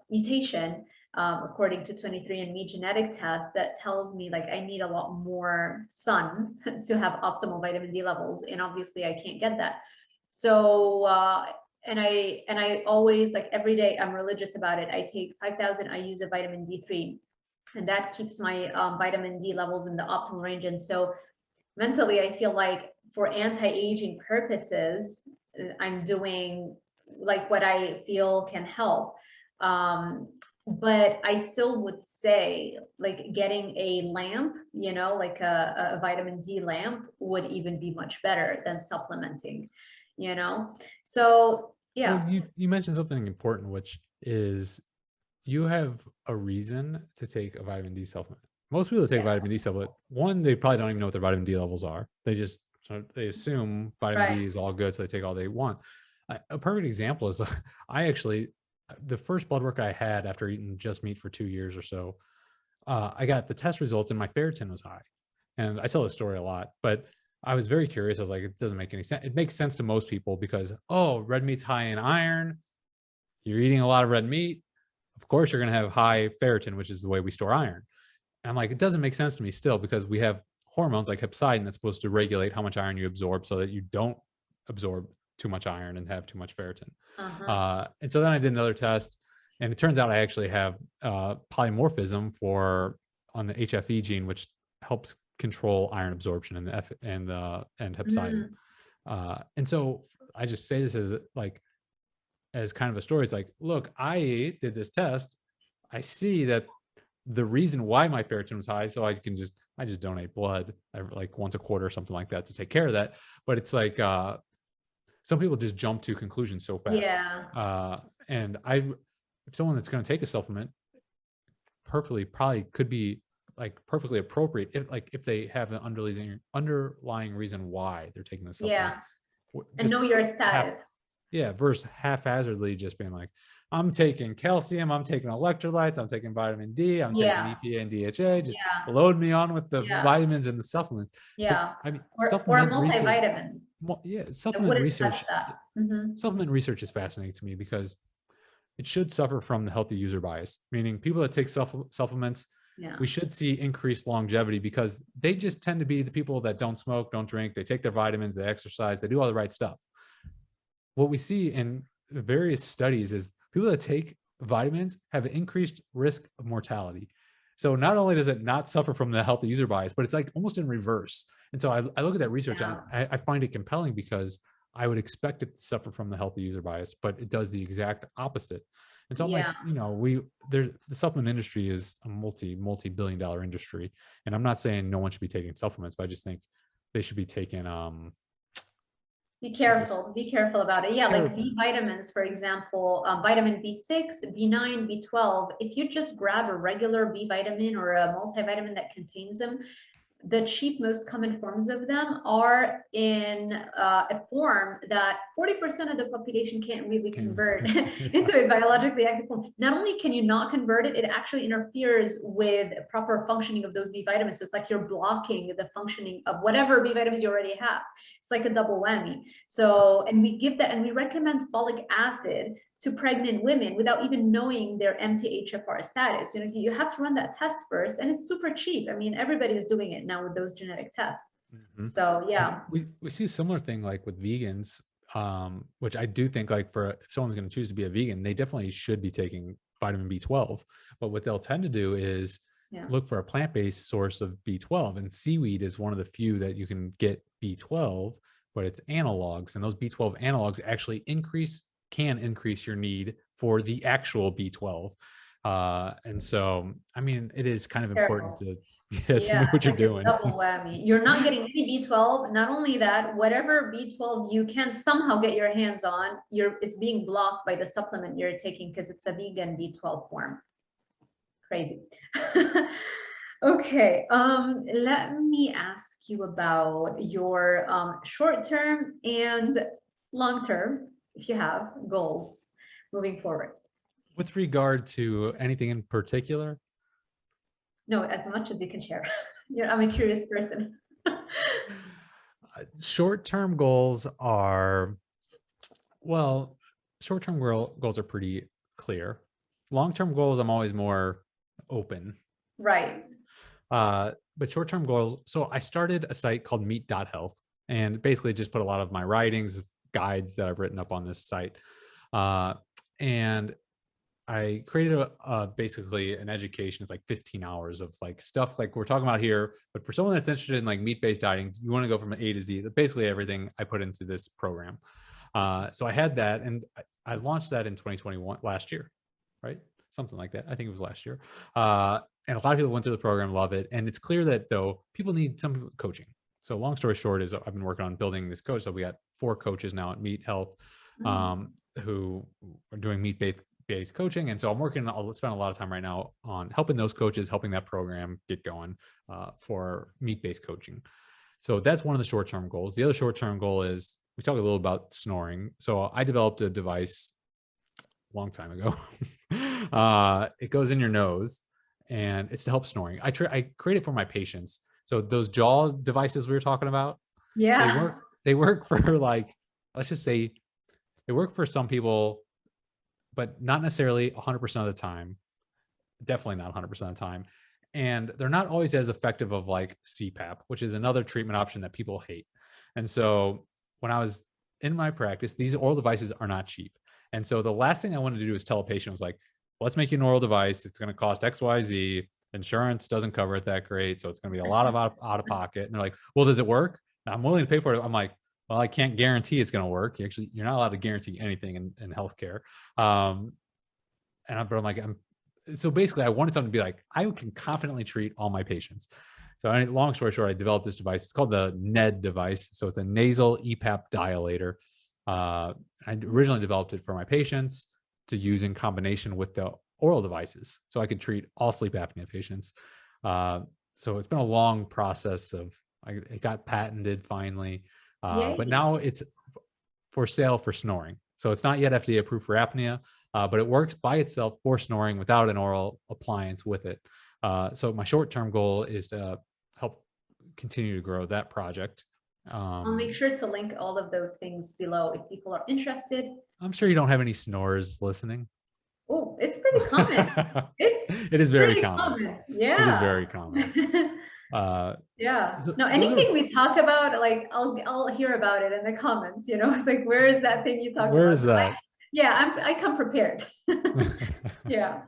mutation, according to 23andMe genetic test that tells me like I need a lot more sun to have optimal vitamin D levels. And obviously I can't get that. So, and I always, like every day, I'm religious about it. I take 5,000 IU's of vitamin D3, and that keeps my vitamin D levels in the optimal range. And so mentally, I feel like for anti-aging purposes, I'm doing like what I feel can help. But I still would say like getting a lamp, you know, like a vitamin D lamp would even be much better than supplementing, you know? So Well, yeah, you mentioned something important, which is you have a reason to take a vitamin D supplement. Most people that take a yeah, vitamin D supplement, one, they probably don't even know what their vitamin D levels are. They assume vitamin right. D is all good, so they take all they want. A perfect example is I actually, the first blood work I had after eating just meat for 2 years or so, I got the test results and my ferritin was high. And I tell this story a lot, but I was very curious. I was like, it doesn't make any sense. It makes sense to most people because, oh, red meat's high in iron. You're eating a lot of red meat. Of course, you're going to have high ferritin, which is the way we store iron. And I'm like, it doesn't make sense to me still because we have hormones like hepcidin that's supposed to regulate how much iron you absorb so that you don't absorb too much iron and have too much ferritin. Uh-huh. And so then I did another test, and it turns out I actually have polymorphism on the HFE gene, which helps control iron absorption in the and hepcidin. Mm, And so I just say this as kind of a story. It's like, look, I did this test. I see that the reason why my ferritin was high, so I just donate blood like once a quarter or something like that to take care of that. But it's like some people just jump to conclusions so fast. yeah, And if someone that's going to take a supplement, probably could be like perfectly appropriate if they have an underlying reason why they're taking the supplement. yeah. And Just know your half status. Yeah, versus haphazardly just being like, I'm taking calcium, I'm taking electrolytes, I'm taking vitamin D, I'm taking Yeah, EPA and DHA. Just yeah, load me on with the yeah, vitamins and the supplements. Because yeah. I mean, Or a multivitamin. yeah, I wouldn't touch that. Hmm. supplement research is fascinating to me because it should suffer from the healthy user bias, meaning people that take supplements, Yeah, we should see increased longevity because they just tend to be the people that don't smoke, don't drink, they take their vitamins, they exercise, they do all the right stuff. What we see in various studies is people that take vitamins have an increased risk of mortality. So not only does it not suffer from the healthy user bias, but it's like almost in reverse. And so I look at that research and yeah, I find it compelling because I would expect it to suffer from the healthy user bias, but it does the exact opposite. And so I'm like, yeah. the supplement industry is a multi-billion dollar industry. And I'm not saying no one should be taking supplements, but I just think they should be taking Be careful about it. Yeah, like careful. B vitamins, for example, vitamin B6, B9, B12. If you just grab a regular B vitamin or a multivitamin that contains them, the cheap, most common forms of them are in a form that 40% of the population can't really convert into a biologically active form. Not only can you not convert it, it actually interferes with proper functioning of those B vitamins. So it's like you're blocking the functioning of whatever B vitamins you already have. It's like a double whammy. So, and we give that, and we recommend folic acid to pregnant women without even knowing their MTHFR status. You know, you have to run that test first, and it's super cheap. I mean, everybody is doing it now with those genetic tests. Mhm. So yeah, We see a similar thing like with vegans, which I do think like if someone's going to choose to be a vegan, they definitely should be taking vitamin B12. But what they'll tend to do is yeah, look for a plant-based source of B12, and seaweed is one of the few that you can get B12, but it's analogs, and those B12 analogs actually can increase your need for the actual B12. And so, I mean, it is kind of important Terrible. to, yeah, to know Yeah, what it's you're like a doing. double whammy. You're not getting any B12. Not only that, whatever B12 you can somehow get your hands on, it's being blocked by the supplement you're taking because it's a vegan B12 form. Crazy. Okay, let me ask you about your short-term and long-term, if you have goals moving forward. With regard to anything in particular, No, as much as you can share. I'm a curious person. short-term goals are, well, short-term goals are pretty clear. Long-term goals, I'm always more open. Right. But short-term goals, so I started a site called meet.health and basically just put a lot of my writings, guides that I've written up on this site. And I created basically an education. It's like 15 hours of like stuff like we're talking about here. But for someone that's interested in like meat-based dieting, you want to go from A to Z, basically everything I put into this program. So I had that, and I launched that in 2021, last year, right? Something like that. I think it was last year. And a lot of people went through the program, love it. And it's clear that though people need some coaching. So long story short is I've been working on building this coach. So we got 4 coaches now at Meat Health who are doing meat-based coaching. And so I'll spend a lot of time right now on helping those coaches, helping that program get going for meat-based coaching. So that's one of the short-term goals. The other short-term goal is we talk a little about snoring. So I developed a device a long time ago. It goes in your nose and it's to help snoring. I create it for my patients. So those jaw devices we were talking about, Yeah. they work for like, let's just say they work for some people, but not necessarily 100% of the time. Definitely not 100% of the time. And they're not always as effective of like CPAP, which is another treatment option that people hate. And so when I was in my practice, these oral devices are not cheap. And so the last thing I wanted to do is tell a patient was like, let's make you an oral device. It's going to cost XYZ. Insurance doesn't cover it that great. So it's going to be a lot of out of pocket. And they're like, well, does it work? I'm willing to pay for it. I'm like, well, I can't guarantee it's going to work. You're not allowed to guarantee anything in healthcare. But I'm like, so basically I wanted something to be like, I can confidently treat all my patients. So long story short, I developed this device. It's called the NED device. So it's a nasal EPAP dilator. I originally developed it for my patients to use in combination with the oral devices. So I could treat all sleep apnea patients. So it's been a long process it got patented finally. But now it's for sale for snoring. So it's not yet FDA approved for apnea, but it works by itself for snoring without an oral appliance with it. So my short-term goal is to help continue to grow that project. I'll make sure to link all of those things below if people are interested. I'm sure you don't have any snorers listening. Oh, it's pretty common. It is very common. Yeah. It is very common. Yeah. So No, anything we talk about, like I'll hear about it in the comments, It's like, where is that thing you talked about? Where is that? I come prepared. Yeah.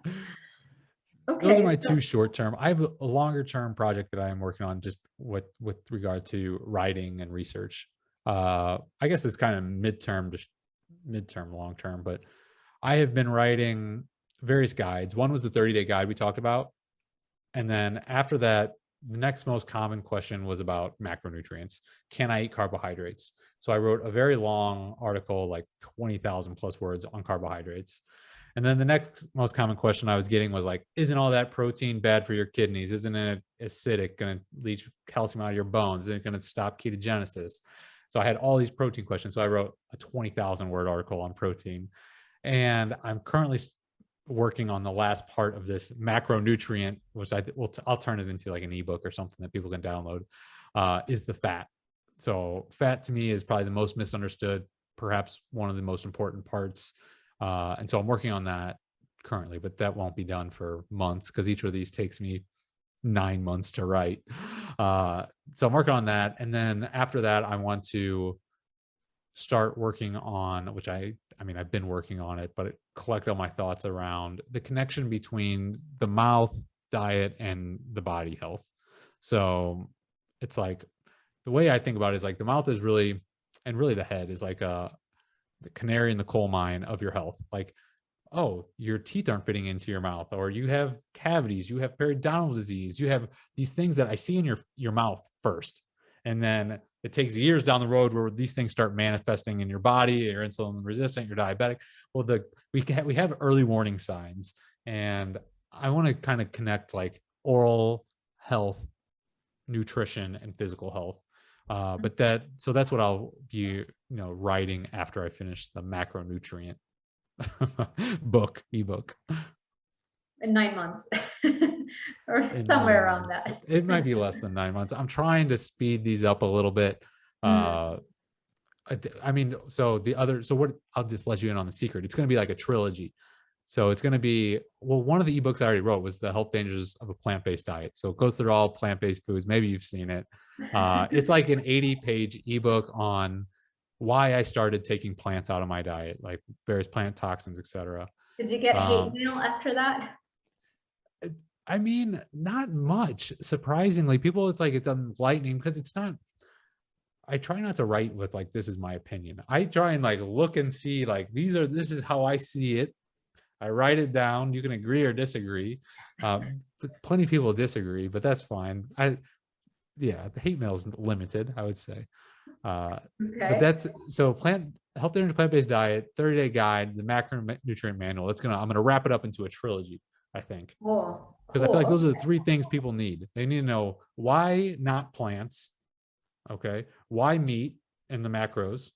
Okay. Those are my 2 short-term. I have a longer-term project that I am working on just with regard to writing and research. I guess it's kind of midterm, long-term, but I have been writing various guides. One was the 30-day guide we talked about. And then after that, the next most common question was about macronutrients. Can I eat carbohydrates? So I wrote a very long article, like 20,000 plus words on carbohydrates. And then the next most common question I was getting was like, isn't all that protein bad for your kidneys? Isn't it acidic, going to leach calcium out of your bones? Isn't it going to stop ketogenesis? So I had all these protein questions. So I wrote a 20,000 word article on protein. And I'm currently working on the last part of this macronutrient, which I'll turn it into like an ebook or something that people can download, is the fat. So fat to me is probably the most misunderstood, perhaps one of the most important parts. And so I'm working on that currently, but that won't be done for months because each of these takes me 9 months to write. So I'm working on that. And then after that, I want to start working on, which I've been working on it, but collect all my thoughts around the connection between the mouth, diet, and the body health. So it's like, the way I think about it is like the mouth is really the head is like the canary in the coal mine of your health. Like oh, your teeth aren't fitting into your mouth, or you have cavities, you have periodontal disease, you have these things that I see in your mouth first. And then it takes years down the road where these things start manifesting in your body. You're insulin resistant, you're diabetic. Well, we have early warning signs, and I want to kind of connect like oral health, nutrition, and physical health. But that's what I'll be, writing after I finish the macronutrient ebook. In 9 months or In somewhere 9 around months. that. It might be less than 9 months. I'm trying to speed these up a little bit. Mm. So what, I'll just let you in on the secret. It's going to be like a trilogy. So it's going to be, well, one of the ebooks I already wrote was The Health Dangers of a Plant-Based Diet. So it goes through all plant-based foods. Maybe you've seen it. It's like an 80-page ebook on why I started taking plants out of my diet, like various plant toxins, etc. Did you get hate mail after that? I mean, not much. Surprisingly, people, it's enlightening because it's not. I try not to write with like, this is my opinion. I try and like look and see like, this is how I see it. I write it down. You can agree or disagree. Plenty of people disagree, but that's fine. The hate mail is limited, I would say. But Okay. that's so health and plant-based diet, 30-day guide, the macronutrient manual. I'm gonna wrap it up into a trilogy, I think. Cool. Because I feel like those are the three things people need. They need to know why not plants, okay, why meat and the macros,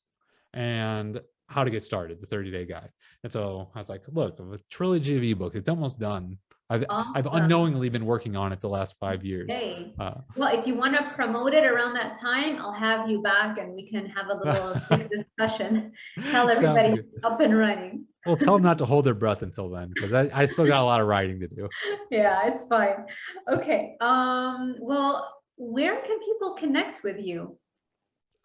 and how to get started, the 30-day guide. And so I was like, look, a trilogy of ebooks, it's almost done. I've unknowingly been working on it the last 5 years. Hey. Well, if you want to promote it around that time, I'll have you back and we can have a little quick discussion. Tell everybody it's up and running. Well, tell them not to hold their breath until then, because I still got a lot of writing to do. Yeah, it's fine. Okay. Well, where can people connect with you?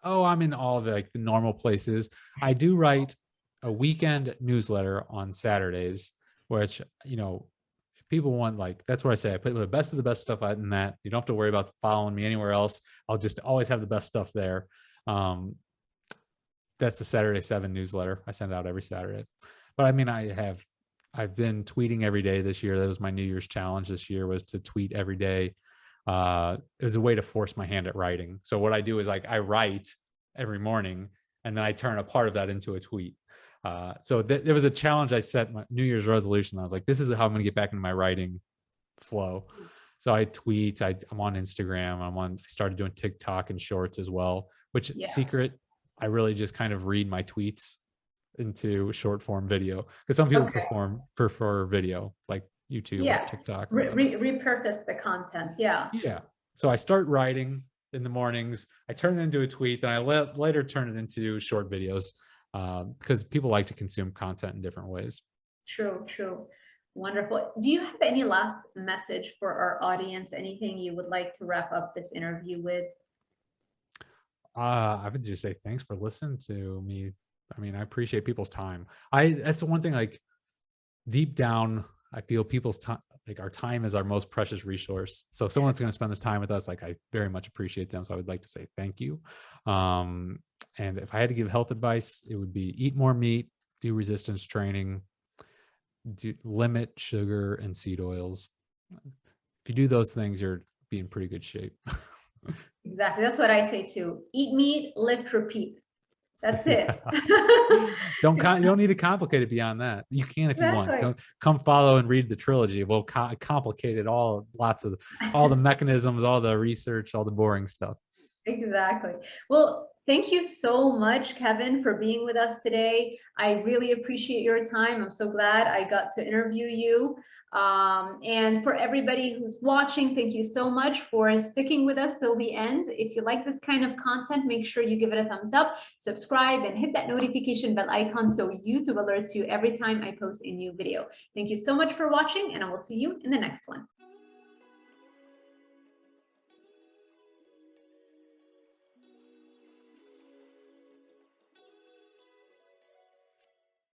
Oh, I'm in all the normal places. I do write a weekend newsletter on Saturdays, which, if people want, that's where I say I put the best of the best stuff out in that. You don't have to worry about following me anywhere else. I'll just always have the best stuff there. That's the Saturday 7 newsletter. I send out every Saturday. But I mean, I've been tweeting every day this year. That was my New Year's challenge this year, was to tweet every day. It was a way to force my hand at writing. So what I do is I write every morning, and then I turn a part of that into a tweet. So there was a challenge I set, my New Year's resolution. I was like, this is how I'm going to get back into my writing flow. So I tweet, I'm on Instagram, I started doing TikTok and shorts as well, which secret, I really just kind of read my tweets into short form video, because some people prefer video, like YouTube or TikTok. Repurpose the content. Yeah. So I start writing in the mornings, I turn it into a tweet, then I later turn it into short videos, because people like to consume content in different ways. True. Wonderful. Do you have any last message for our audience? Anything you would like to wrap up this interview with? I would just say thanks for listening to me. I mean, I appreciate people's time. That's one thing, deep down, I feel people's time, our time is our most precious resource. So if someone's going to spend this time with us, I very much appreciate them. So I would like to say thank you. And if I had to give health advice, it would be eat more meat, do resistance training, limit sugar and seed oils. If you do those things, you're be in pretty good shape. Exactly. That's what I say too. Eat meat, lift, repeat. That's it. You don't need to complicate it beyond that. You can if you want. Come follow and read the trilogy. We'll complicate it all, all the mechanisms, all the research, all the boring stuff. Exactly. Well, thank you so much, Kevin, for being with us today. I really appreciate your time. I'm so glad I got to interview you. And for everybody who's watching, thank you so much for sticking with us till the end. If you like this kind of content, make sure you give it a thumbs up, subscribe, and hit that notification bell icon so YouTube alerts you every time I post a new video. Thank you so much for watching, and I will see you in the next one.